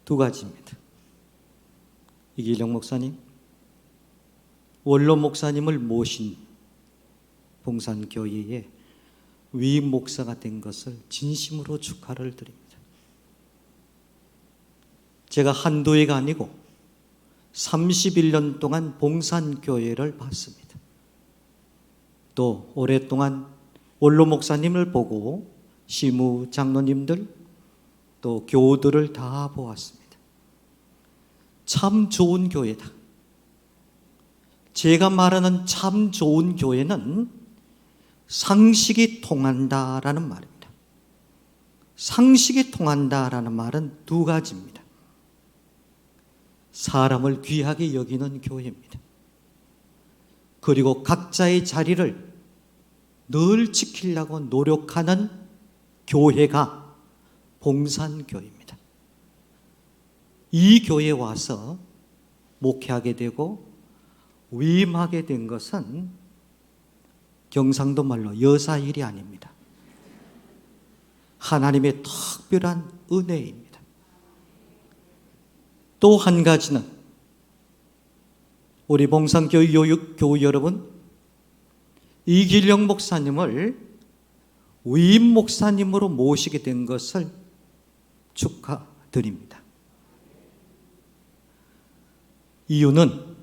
두 가지입니다. 이길영 목사님, 원로 목사님을 모신 봉산교회에 위임 목사가 된 것을 진심으로 축하를 드립니다. 제가 한두 해가 아니고 31년 동안 봉산교회를 봤습니다. 또 오랫동안 원로 목사님을 보고 시무 장로님들 또 교우들을 다 보았습니다. 참 좋은 교회다. 제가 말하는 참 좋은 교회는 상식이 통한다라는 말입니다. 상식이 통한다라는 말은 두 가지입니다. 사람을 귀하게 여기는 교회입니다. 그리고 각자의 자리를 늘 지키려고 노력하는 교회가 봉산교회입니다. 이 교회에 와서 목회하게 되고 위임하게 된 것은 경상도 말로 여사일이 아닙니다. 하나님의 특별한 은혜입니다. 또 한 가지는 우리 봉산교회 교우 여러분, 이길영 목사님을 위임 목사님으로 모시게 된 것을 축하드립니다. 이유는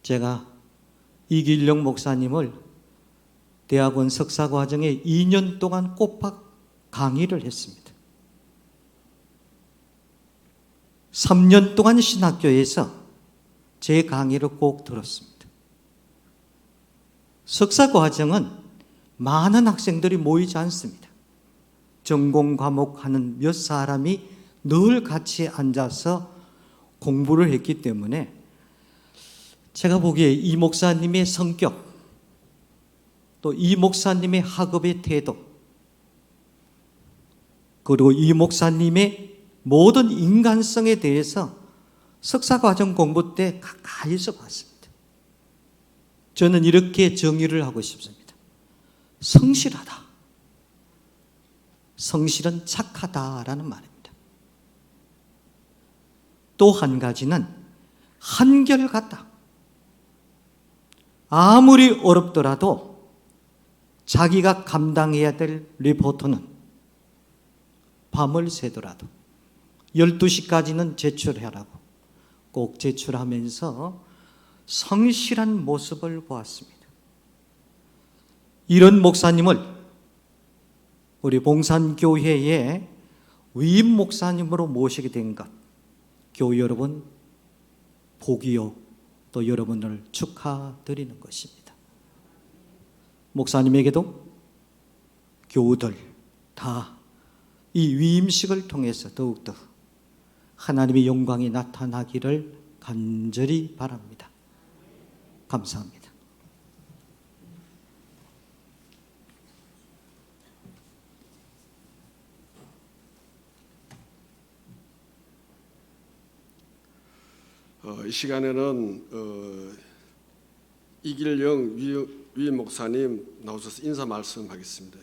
제가 이길영 목사님을 대학원 석사 과정에 2년 동안 꼬박 강의를 했습니다. 3년 동안 신학교에서 제 강의를 꼭 들었습니다. 석사 과정은 많은 학생들이 모이지 않습니다. 전공 과목 하는 몇 사람이 늘 같이 앉아서 공부를 했기 때문에 제가 보기에 이 목사님의 성격, 또 이 목사님의 학업의 태도, 그리고 이 목사님의 모든 인간성에 대해서 석사과정 공부 때 가까이서 봤습니다. 저는 이렇게 정의를 하고 싶습니다. 성실하다. 성실은 착하다라는 말입니다. 또 한 가지는 한결같다. 아무리 어렵더라도 자기가 감당해야 될 리포트는 밤을 새더라도 12시까지는 제출하라고 꼭 제출하면서 성실한 모습을 보았습니다. 이런 목사님을 우리 봉산교회의 위임 목사님으로 모시게 된 것, 교우 여러분 복이요, 또 여러분을 축하드리는 것입니다. 목사님에게도 교우들 다 이 위임식을 통해서 더욱더 하나님의 영광이 나타나기를 간절히 바랍니다. 감사합니다. 이 시간에는 이길영 위임 목사님 나오셔서 인사 말씀하겠습니다.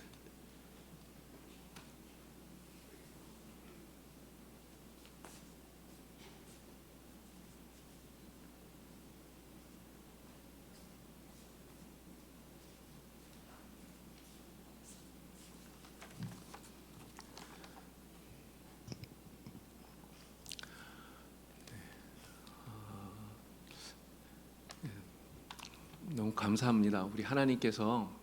너무 감사합니다. 우리 하나님께서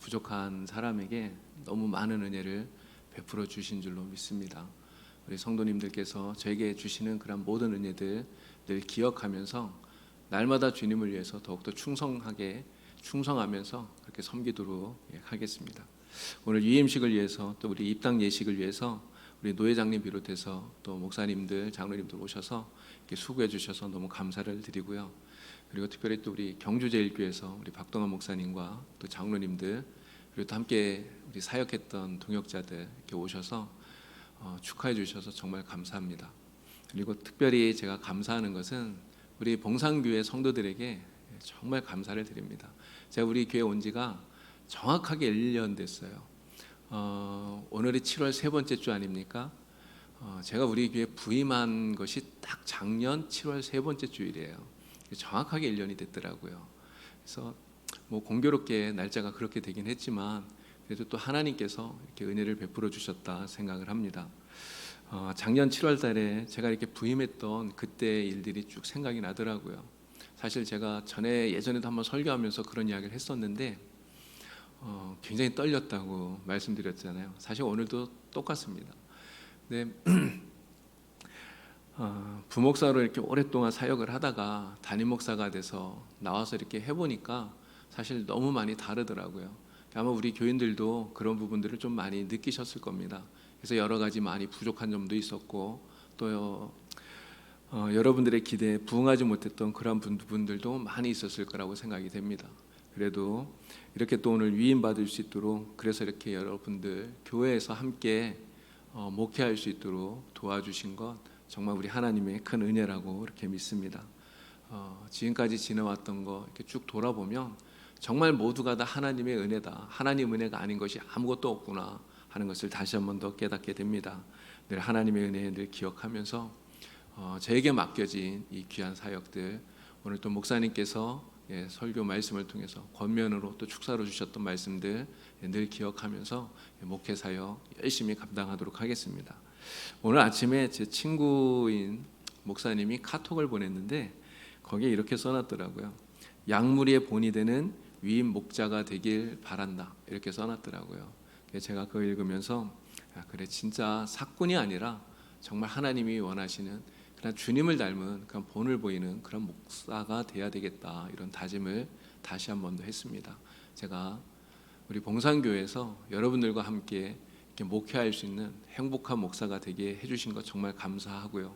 부족한 사람에게 너무 많은 은혜를 베풀어 주신 줄로 믿습니다. 우리 성도님들께서 저에게 주시는 그런 모든 은혜들 늘 기억하면서 날마다 주님을 위해서 더욱더 충성하면서 그렇게 섬기도록 하겠습니다. 오늘 유임식을 위해서 또 우리 입당 예식을 위해서 우리 노회장님 비롯해서 또 목사님들, 장로님들 오셔서 이렇게 수고해 주셔서 너무 감사를 드리고요. 그리고 특별히 또 우리 경주제일교회에서 우리 박동환 목사님과 또 장로님들, 그리고 또 함께 우리 사역했던 동역자들 이렇게 오셔서 축하해 주셔서 정말 감사합니다. 그리고 특별히 제가 감사하는 것은 우리 봉산교회 성도들에게 정말 감사를 드립니다. 제가 우리 교회 온 지가 정확하게 1년 됐어요. 오늘이 7월 세 번째 주 아닙니까? 제가 우리 교회 부임한 것이 딱 작년 7월 세 번째 주일이에요. 정확하게 1년이 됐더라고요. 그래서 뭐 공교롭게 날짜가 그렇게 되긴 했지만 그래도 또 하나님께서 이렇게 은혜를 베풀어 주셨다 생각을 합니다. 작년 7월 달에 제가 이렇게 부임했던 그때 일들이 쭉 생각이 나더라고요. 사실 제가 예전에도 한번 설교하면서 그런 이야기를 했었는데 굉장히 떨렸다고 말씀드렸잖아요. 사실 오늘도 똑같습니다. 근데 부목사로 이렇게 오랫동안 사역을 하다가 담임 목사가 돼서 나와서 이렇게 해보니까 사실 너무 많이 다르더라고요. 아마 우리 교인들도 그런 부분들을 좀 많이 느끼셨을 겁니다. 그래서 여러 가지 많이 부족한 점도 있었고 또 여러분들의 기대에 부응하지 못했던 그런 부분들도 많이 있었을 거라고 생각이 됩니다. 그래도 이렇게 또 오늘 위임 받을 수 있도록, 그래서 이렇게 여러분들 교회에서 함께 목회할 수 있도록 도와주신 것 정말 우리 하나님의 큰 은혜라고 이렇게 믿습니다. 지금까지 지내왔던 거 이렇게 쭉 돌아보면 정말 모두가 다 하나님의 은혜다, 하나님 은혜가 아닌 것이 아무것도 없구나 하는 것을 다시 한 번 더 깨닫게 됩니다. 늘 하나님의 은혜 늘 기억하면서 저에게 맡겨진 이 귀한 사역들, 오늘 또 목사님께서 설교 말씀을 통해서 권면으로 또 축사로 주셨던 말씀들 늘 기억하면서 목회 사역 열심히 감당하도록 하겠습니다. 오늘 아침에 제 친구인 목사님이 카톡을 보냈는데 거기에 이렇게 써놨더라고요. 약물의 본이 되는 위임 목자가 되길 바란다, 이렇게 써놨더라고요. 제가 그거 읽으면서 그래, 진짜 사꾼이 아니라 정말 하나님이 원하시는 그런 주님을 닮은 그런 본을 보이는 그런 목사가 돼야 되겠다, 이런 다짐을 다시 한 번 더 했습니다. 제가 우리 봉산교회에서 여러분들과 함께 이렇게 목회할 수 있는 행복한 목사가 되게 해주신 것 정말 감사하고요.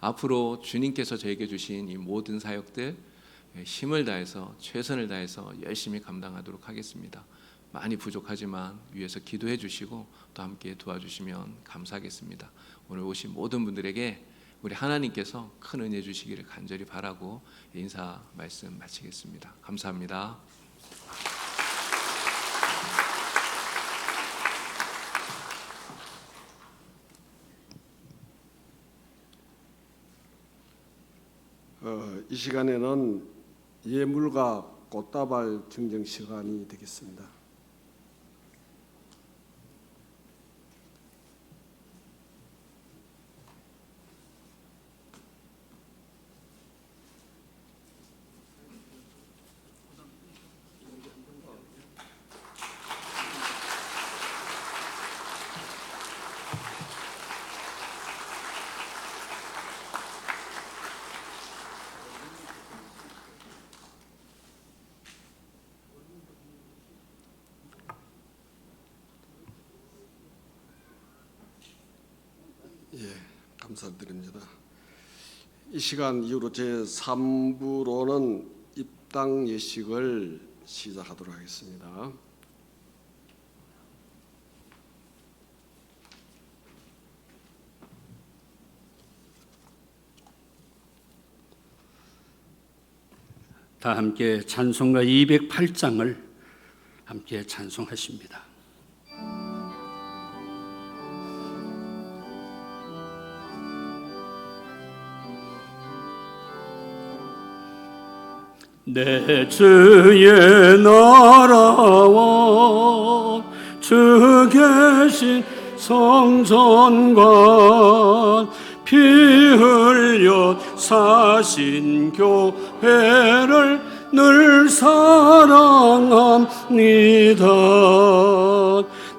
앞으로 주님께서 저에게 주신 이 모든 사역들 힘을 다해서 최선을 다해서 열심히 감당하도록 하겠습니다. 많이 부족하지만 위에서 기도해 주시고 또 함께 도와주시면 감사하겠습니다. 오늘 오신 모든 분들에게 우리 하나님께서 큰 은혜 주시기를 간절히 바라고 인사 말씀 마치겠습니다. 감사합니다. 이 시간에는 예물과 꽃다발 증정 시간이 되겠습니다. 감사드립니다. 이 시간 이후로 제3부로는 입당 예식을 시작하도록 하겠습니다. 다 함께 찬송가 208장을 함께 찬송하십니다. 내 주의 나라와 주 계신 성전과 피 흘려 사신 교회를 늘 사랑합니다.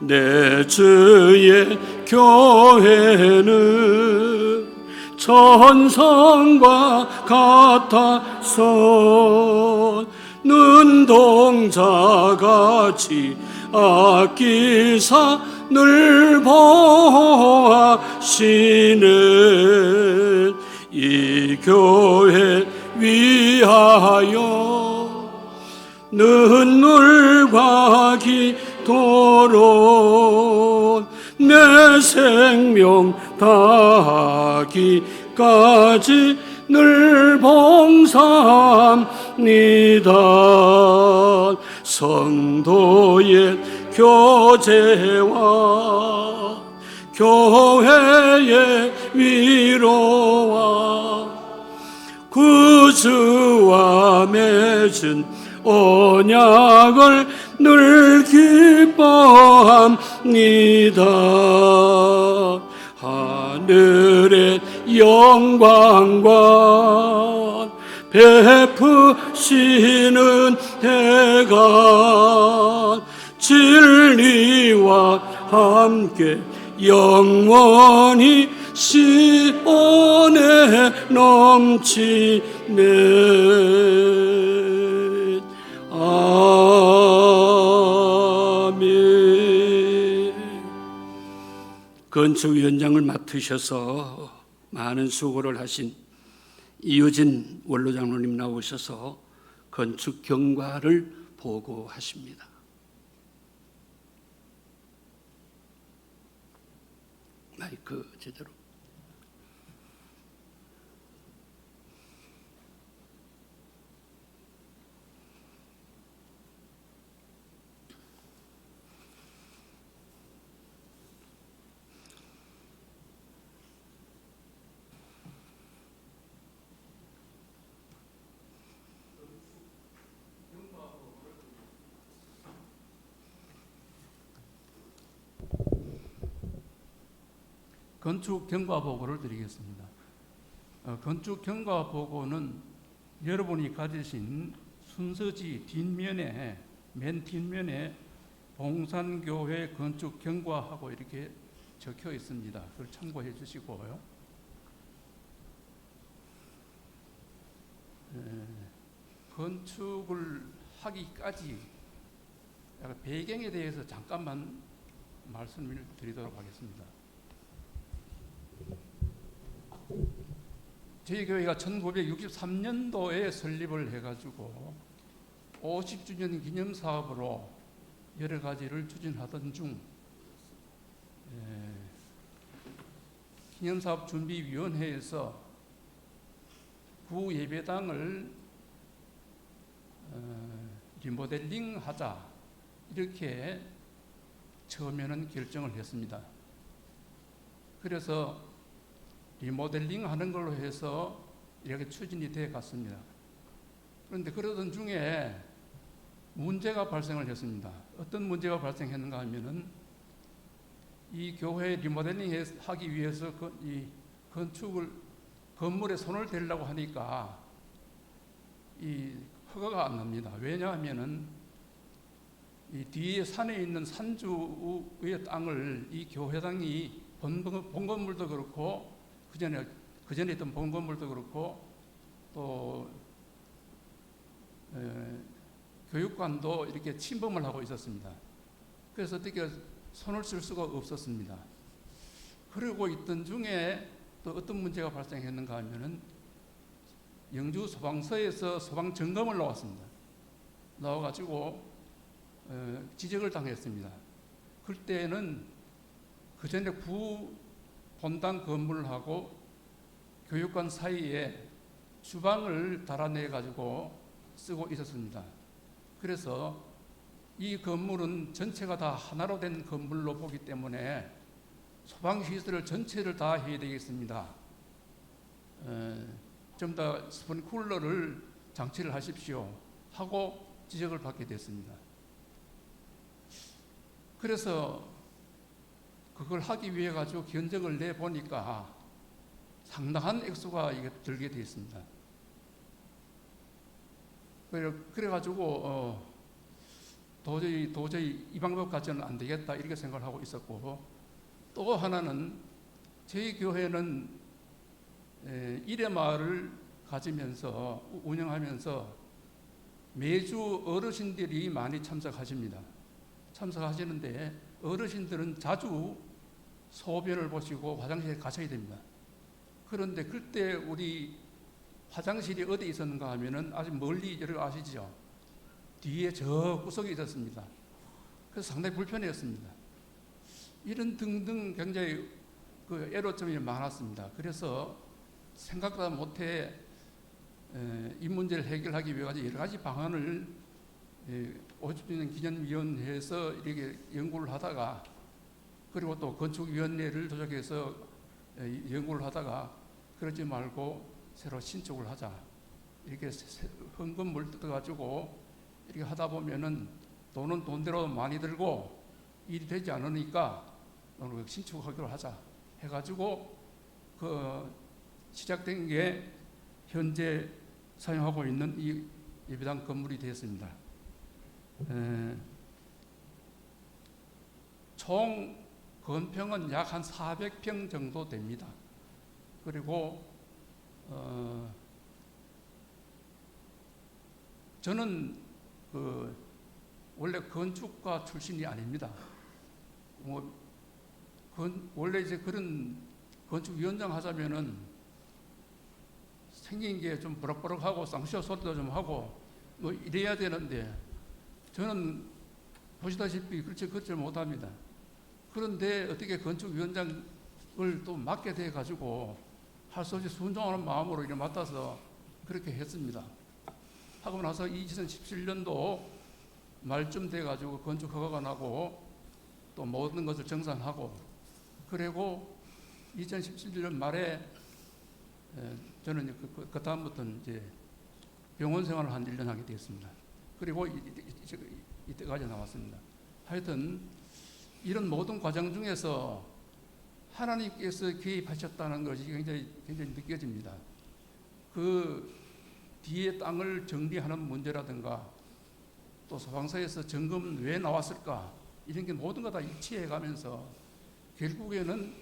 내 주의 교회는 천성과 같아서 눈동자같이 아끼사 늘 보호하시는 이 교회 위하여 눈물과 기도로 내 생명 다하기까지 늘 봉사합니다. 성도의 교제와 교회의 위로와 구주와 맺은 언약을 늘 기뻐합니다. 하늘의 영광과 베푸시는 해가 진리와 함께 영원히 시온에 넘치네. 아멘. 건축위원장을 맡으셔서 많은 수고를 하신 이효진 원로장로님 나오셔서 건축 경과를 보고하십니다. 마이크 제대로. 건축 경과 보고를 드리겠습니다. 건축 경과 보고는 여러분이 가지신 순서지 뒷면에, 맨 뒷면에 봉산교회 건축 경과하고 이렇게 적혀 있습니다. 그걸 참고해 주시고요. 건축을 하기까지 약간 배경에 대해서 잠깐만 말씀을 드리도록 하겠습니다. 저희 교회가 1963년도에 설립을 해가지고 50주년 기념 사업으로 여러 가지를 추진하던 중 기념사업 준비위원회에서 구 예배당을 리모델링하자 이렇게 처음에는 결정을 했습니다. 그래서 리모델링 하는 걸로 해서 이렇게 추진이 되어 갔습니다. 그런데 그러던 중에 문제가 발생을 했습니다. 어떤 문제가 발생했는가 하면은 이 교회 리모델링 하기 위해서 이 건물에 손을 대려고 하니까 이 허가가 안 납니다. 왜냐하면은 이 뒤에 산에 있는 산주의 땅을 이 교회당이 본 건물도 그렇고 그 전에 있던 본 건물도 그렇고 또 교육관도 이렇게 침범을 하고 있었습니다. 그래서 어떻게 손을 쓸 수가 없었습니다. 그러고 있던 중에 또 어떤 문제가 발생했는가 하면은 영주 소방서에서 소방 점검을 나왔습니다. 나와가지고 지적을 당했습니다. 그때는 그 전에 본당 건물하고 교육관 사이에 주방을 달아내 가지고 쓰고 있었습니다. 그래서 이 건물은 전체가 다 하나로 된 건물로 보기 때문에 소방시설 전체를 다 해야 되겠습니다. 좀 더 스프링쿨러를 장치를 하십시오 하고 지적을 받게 됐습니다. 그래서 그걸 하기 위해 가지고 견적을 내 보니까 상당한 액수가 이게 들게 되어 있습니다. 그래 가지고 도저히 이 방법 가지고는 안 되겠다 이렇게 생각을 하고 있었고, 또 하나는 저희 교회는 일회마을을 가지면서 운영하면서 매주 어르신들이 많이 참석하십니다. 참석하시는데 어르신들은 자주 소변을 보시고 화장실에 가셔야 됩니다. 그런데 그때 우리 화장실이 어디 있었는가 하면은 아주 멀리 여러분 아시죠? 뒤에 저 구석에 있었습니다. 그래서 상당히 불편했습니다. 이런 등등 굉장히 그 애로점이 많았습니다. 그래서 생각보다 못해 이 문제를 해결하기 위해 여러 가지 방안을 50주년 기념위원회에서 이렇게 연구를 하다가, 그리고 또 건축위원회를 조작해서 연구를 하다가 그러지 말고 새로 신축을 하자 이렇게 헌금을 뜯어가지고 이렇게 하다 보면은 돈은 돈대로 많이 들고 일이 되지 않으니까 신축하기로 하자 해가지고 그 시작된 게 현재 사용하고 있는 이 예배당 건물이 되었습니다. 총 건평은 약 한 400평 정도 됩니다. 그리고 저는 원래 건축가 출신이 아닙니다. 원래 이제 그런 건축위원장 하자면은 생긴 게 좀 버럭버럭하고 쌍시어 소리도 좀 하고 뭐 이래야 되는데 저는 보시다시피 그렇지 못합니다. 그런데 어떻게 건축위원장을 또 맡게 돼 가지고 할 수 없이 순종하는 마음으로 이렇게 맡아서 그렇게 했습니다. 하고 나서 2017년도 말쯤 돼 가지고 건축 허가가 나고 또 모든 것을 정산하고 그리고 2017년 말에 저는 그 다음부터는 이제 병원 생활을 한 1년 하게 되었습니다. 그리고 이때까지 나왔습니다. 하여튼 이런 모든 과정 중에서 하나님께서 개입하셨다는 것이 굉장히 느껴집니다. 그 뒤에 땅을 정리하는 문제라든가 또 소방서에서 점검 왜 나왔을까 이런 게 모든 거 다 일치해 가면서 결국에는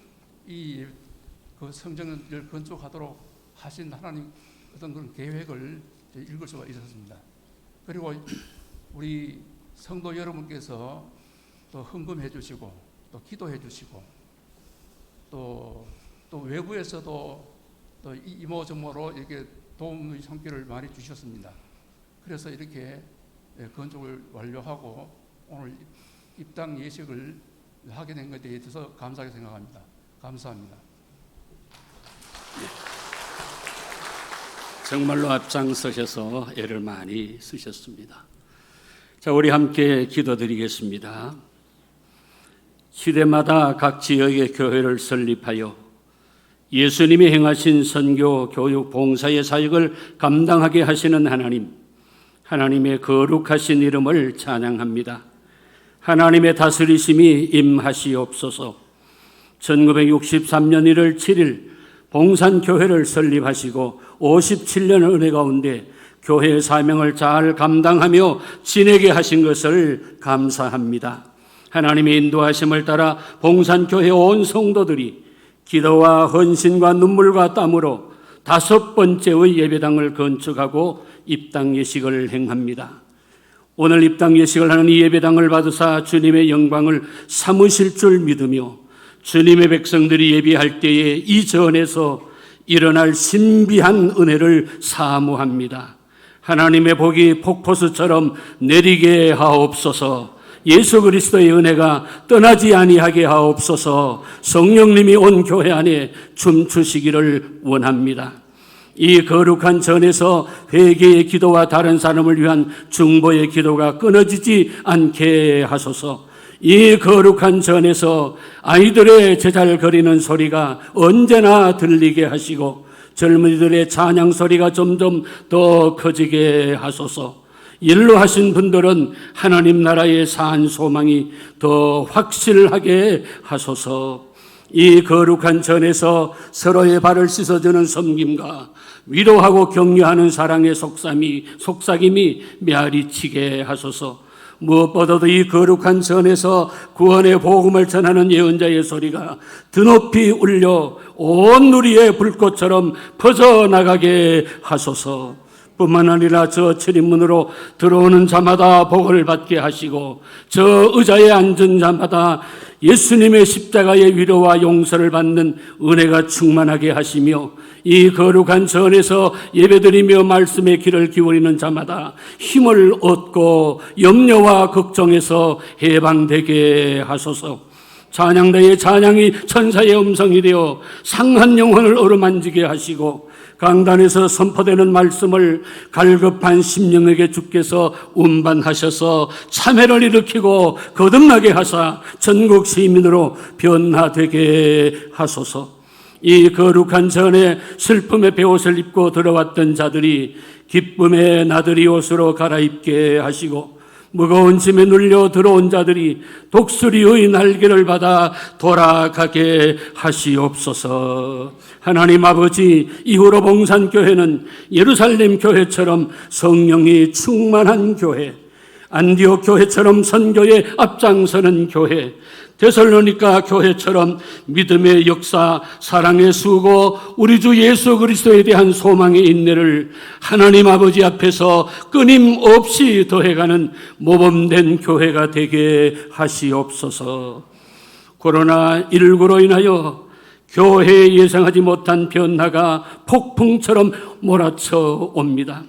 그 성전을 건축하도록 하신 하나님 어떤 그런 계획을 읽을 수가 있었습니다. 그리고 우리 성도 여러분께서 또 헌금해 주시고 또 기도해 주시고 또 외부에서도 또 이모저모로 이렇게 도움의 손길을 많이 주셨습니다. 그래서 이렇게 건축을 완료하고 오늘 입당 예식을 하게 된 것에 대해서 감사하게 생각합니다. 감사합니다. 정말로 앞장서셔서 애를 많이 쓰셨습니다. 자, 우리 함께 기도드리겠습니다. 시대마다 각 지역의 교회를 설립하여 예수님이 행하신 선교, 교육, 봉사의 사역을 감당하게 하시는 하나님, 하나님의 거룩하신 이름을 찬양합니다. 하나님의 다스리심이 임하시옵소서. 1963년 1월 7일 봉산교회를 설립하시고 57년 은혜 가운데 교회의 사명을 잘 감당하며 지내게 하신 것을 감사합니다. 하나님의 인도하심을 따라 봉산교회 온 성도들이 기도와 헌신과 눈물과 땀으로 5번째의 예배당을 건축하고 입당 예식을 행합니다. 오늘 입당 예식을 하는 이 예배당을 받으사 주님의 영광을 삼으실 줄 믿으며 주님의 백성들이 예비할 때에 이 전에서 일어날 신비한 은혜를 사모합니다. 하나님의 복이 폭포수처럼 내리게 하옵소서. 예수 그리스도의 은혜가 떠나지 아니하게 하옵소서. 성령님이 온 교회 안에 춤추시기를 원합니다. 이 거룩한 전에서 회개의 기도와 다른 사람을 위한 중보의 기도가 끊어지지 않게 하소서. 이 거룩한 전에서 아이들의 제잘거리는 소리가 언제나 들리게 하시고 젊은이들의 찬양 소리가 점점 더 커지게 하소서. 연로하신 분들은 하나님 나라의 산 소망이 더 확실하게 하소서. 이 거룩한 전에서 서로의 발을 씻어주는 섬김과 위로하고 격려하는 사랑의 속삭임이 메아리치게 하소서. 무엇보다도 이 거룩한 전에서 구원의 복음을 전하는 예언자의 소리가 드높이 울려 온 누리의 불꽃처럼 퍼져나가게 하소서. 뿐만 아니라 저 출입문으로 들어오는 자마다 복을 받게 하시고 저 의자에 앉은 자마다 예수님의 십자가의 위로와 용서를 받는 은혜가 충만하게 하시며 이 거룩한 전에서 예배드리며 말씀의 귀를 기울이는 자마다 힘을 얻고 염려와 걱정에서 해방되게 하소서. 찬양대의 찬양이 천사의 음성이 되어 상한 영혼을 어루만지게 하시고 강단에서 선포되는 말씀을 갈급한 심령에게 주께서 운반하셔서 참회를 일으키고 거듭나게 하사 전국 시민으로 변화되게 하소서. 이 거룩한 전에 슬픔의 베옷을 입고 들어왔던 자들이 기쁨의 나들이 옷으로 갈아입게 하시고 무거운 짐에 눌려 들어온 자들이 독수리의 날개를 받아 돌아가게 하시옵소서. 하나님 아버지, 이후로 봉산교회는 예루살렘 교회처럼 성령이 충만한 교회, 안디옥 교회처럼 선교에 앞장서는 교회, 데살로니가 교회처럼 믿음의 역사, 사랑의 수고, 우리 주 예수 그리스도에 대한 소망의 인내를 하나님 아버지 앞에서 끊임없이 더해가는 모범된 교회가 되게 하시옵소서. 코로나19로 인하여 교회에 예상하지 못한 변화가 폭풍처럼 몰아쳐 옵니다.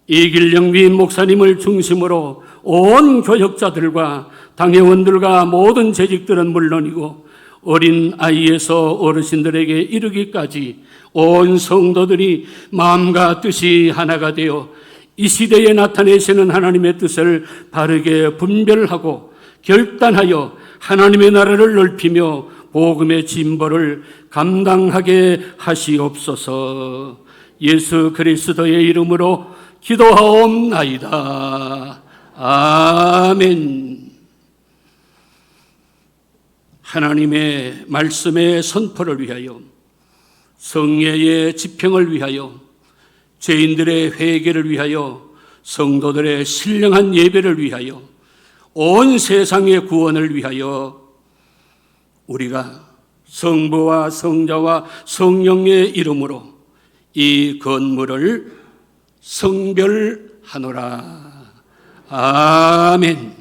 이길영 위임 목사님을 중심으로 온 교역자들과 당회원들과 모든 재직들은 물론이고 어린 아이에서 어르신들에게 이르기까지 온 성도들이 마음과 뜻이 하나가 되어 이 시대에 나타내시는 하나님의 뜻을 바르게 분별하고 결단하여 하나님의 나라를 넓히며 복음의 진보를 감당하게 하시옵소서. 예수 그리스도의 이름으로 기도하옵나이다. 아멘. 하나님의 말씀의 선포를 위하여, 성례의 집행을 위하여, 죄인들의 회개를 위하여, 성도들의 신령한 예배를 위하여, 온 세상의 구원을 위하여 우리가 성부와 성자와 성령의 이름으로 이 건물을 성별하노라. 아멘.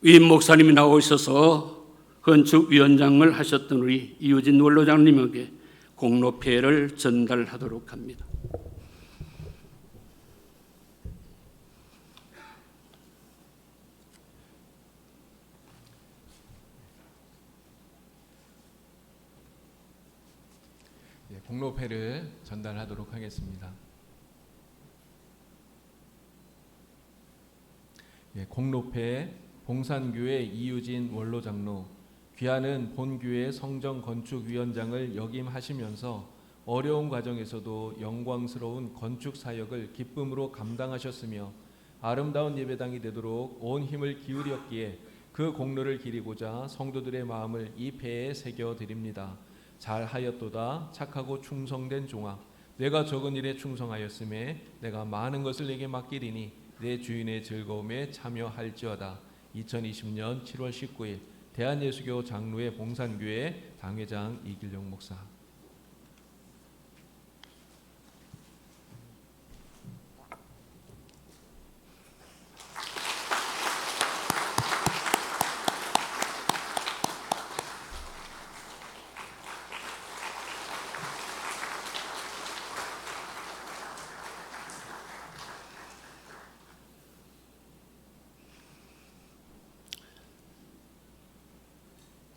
위임 목사님이 나오셔서 건축위원장을 하셨던 우리 이유진 원로장님에게 공로패를 전달하도록 합니다. 공로패를 전달하도록 하겠습니다. 공로패 봉산교회 이유진 원로장로, 귀하는 본교회 성정건축위원장을 역임하시면서 어려운 과정에서도 영광스러운 건축 사역을 기쁨으로 감당하셨으며 아름다운 예배당이 되도록 온 힘을 기울였기에 그 공로를 기리고자 성도들의 마음을 이 패에 새겨드립니다. 잘하였도다 착하고 충성된 종아, 내가 적은 일에 충성하였음에 내가 많은 것을 내게 맡기리니 내 주인의 즐거움에 참여할지어다. 2020년 7월 19일 대한예수교 장로회 봉산교회 당회장 이길영 목사.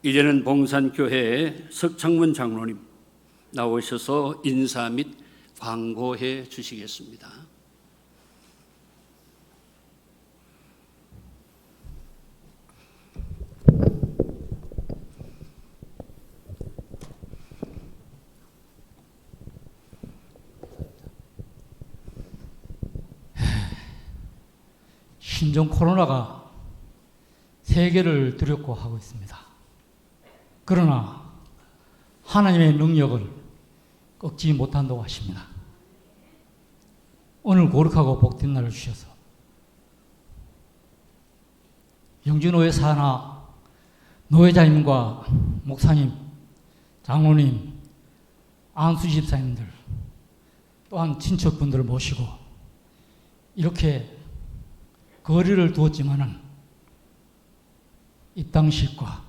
이제는 봉산교회의 석창문 장로님 나오셔서 인사 및 광고해 주시겠습니다. 신종 코로나가 세계를 두렵고 하고 있습니다. 그러나 하나님의 능력을 꺾지 못한다고 하십니다. 오늘 거룩하고 복된 날을 주셔서 영주노회 산하 노회자님과 목사님, 장로님, 안수 집사님들 또한 친척분들을 모시고 이렇게 거리를 두었지만은 입당식과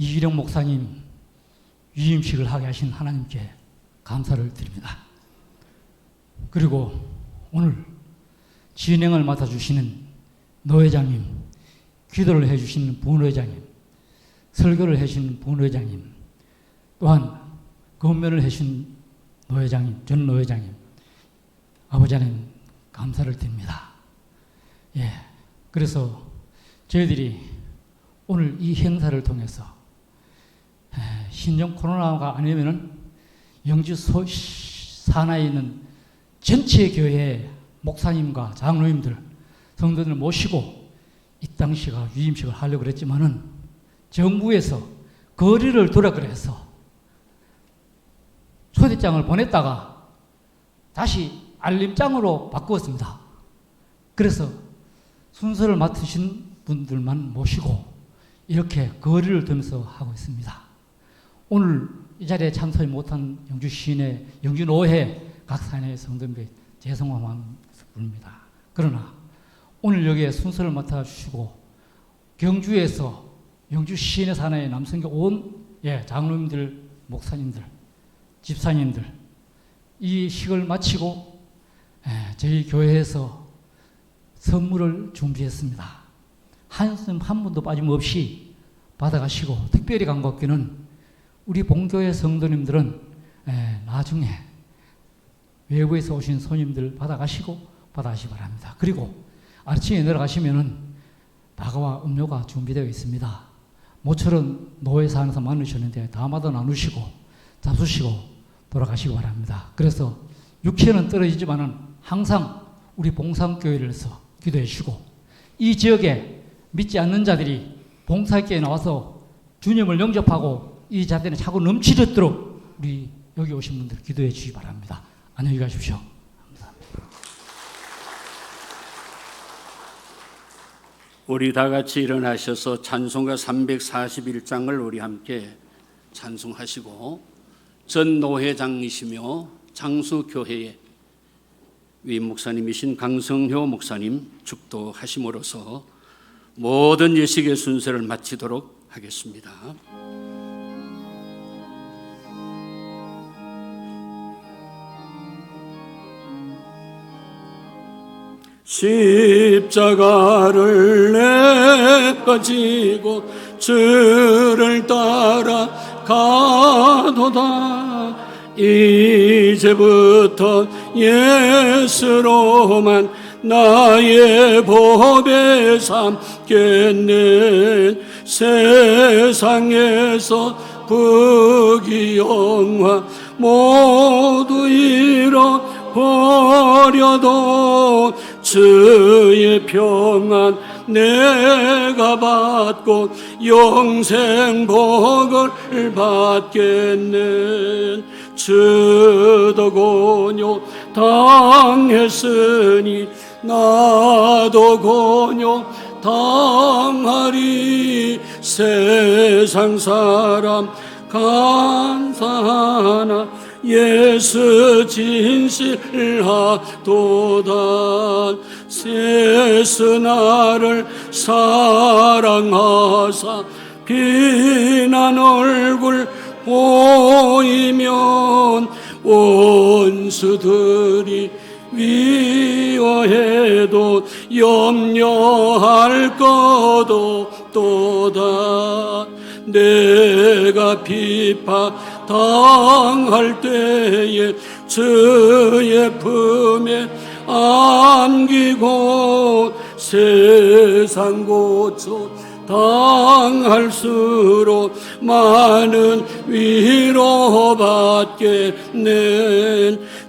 이기령 목사님 위임식을 하게 하신 하나님께 감사를 드립니다. 그리고 오늘 진행을 맡아주시는 노회장님, 기도를 해주시는 부노회장님, 설교를 해주시는 부노회장님, 또한 건면을 해주신 노회장님, 전 노회장님, 아버지 하나님 감사를 드립니다. 그래서 저희들이 오늘 이 행사를 통해서 신종 코로나가 아니면은 영주 산하에 있는 전체 교회 목사님과 장로님들, 성도들을 모시고 입당식과 위임식을 하려고 그랬지만은 정부에서 거리를 두라 그래서 초대장을 보냈다가 다시 알림장으로 바꾸었습니다. 그래서 순서를 맡으신 분들만 모시고 이렇게 거리를 두면서 하고 있습니다. 오늘 이 자리에 참석이 못한 영주 시내, 영주 노회 각 사내의 성도님께 죄송한 마음입니다. 그러나 오늘 여기에 순서를 맡아주시고 경주에서 영주 시내 산하의 남성교 온 장로님들, 목사님들, 집사님들 이 식을 마치고 저희 교회에서 선물을 준비했습니다. 한숨 한 분도 빠짐없이 받아가시고 특별히 간곡기는 우리 본교회 성도님들은 나중에 외부에서 오신 손님들 받아가시기 바랍니다. 그리고 아침에 내려가시면은 다가와 음료가 준비되어 있습니다. 모처럼 노회사 안에서 만나셨는데 다마다 나누시고 잡수시고 돌아가시기 바랍니다. 그래서 육체는 떨어지지만은 항상 우리 봉산교회를 위해서 기도해 주시고 이 지역에 믿지 않는 자들이 봉사교회에 나와서 주님을 영접하고 이 자들이 차고 넘치도록 우리 여기 오신 분들 기도해 주시기 바랍니다. 안녕히 가십시오. 우리 다 같이 일어나셔서 찬송가 341장을 우리 함께 찬송하시고 전 노회장이시며 장수교회의 위 목사님이신 강성효 목사님 축도하심으로써 모든 예식의 순서를 마치도록 하겠습니다. 십자가를 내가 지고 주를 따라 가도다. 이제부터 예수로만 나의 보배 삼겠네. 세상에서 부귀영화 모두 잃어버려도 주의 평안 내가 받고 영생 복을 받겠네. 주도 고뇨 당했으니 나도 고뇨 당하리. 세상 사람 간사하나 예수 진실하도다. 예수 나를 사랑하사 비난 얼굴 보이면 원수들이 위워해도 염려할 것 없도다. 내가 비판 당할 때에 주의 품에 안기고 세상 고초 당할수록 많은 위로 받겠네.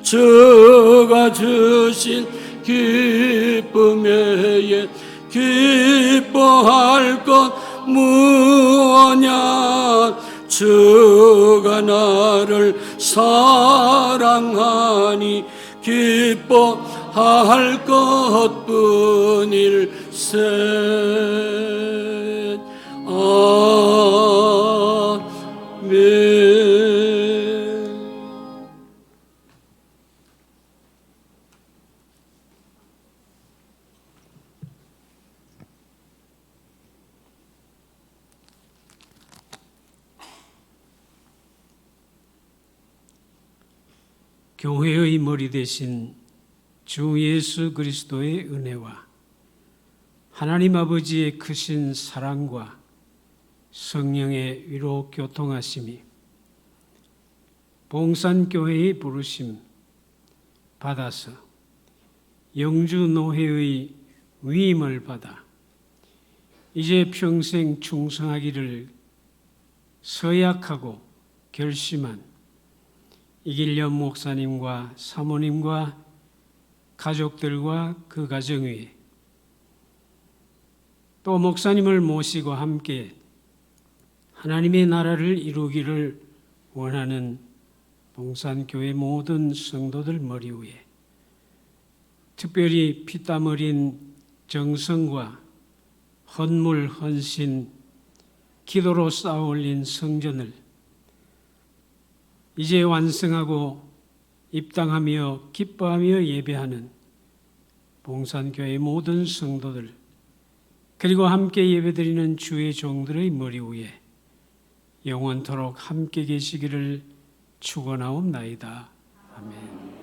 주가 주신 기쁨에 기뻐할 것 무엇냐. 주가 나를 사랑하니 기뻐할 것뿐일세. 아멘. 교회의 머리 대신 주 예수 그리스도의 은혜와 하나님 아버지의 크신 사랑과 성령의 위로 교통하심이 봉산교회의 부르심 받아서 영주 노회의 위임을 받아 이제 평생 충성하기를 서약하고 결심한 이길련 목사님과 사모님과 가족들과 그 가정 위에 또 목사님을 모시고 함께 하나님의 나라를 이루기를 원하는 봉산교회 모든 성도들 머리 위에 특별히 피땀 흘린 정성과 헌물 헌신 기도로 쌓아 올린 성전을 이제 완성하고 입당하며 기뻐하며 예배하는 봉산교회 모든 성도들 그리고 함께 예배드리는 주의 종들의 머리 위에 영원토록 함께 계시기를 축원하옵나이다. 아멘.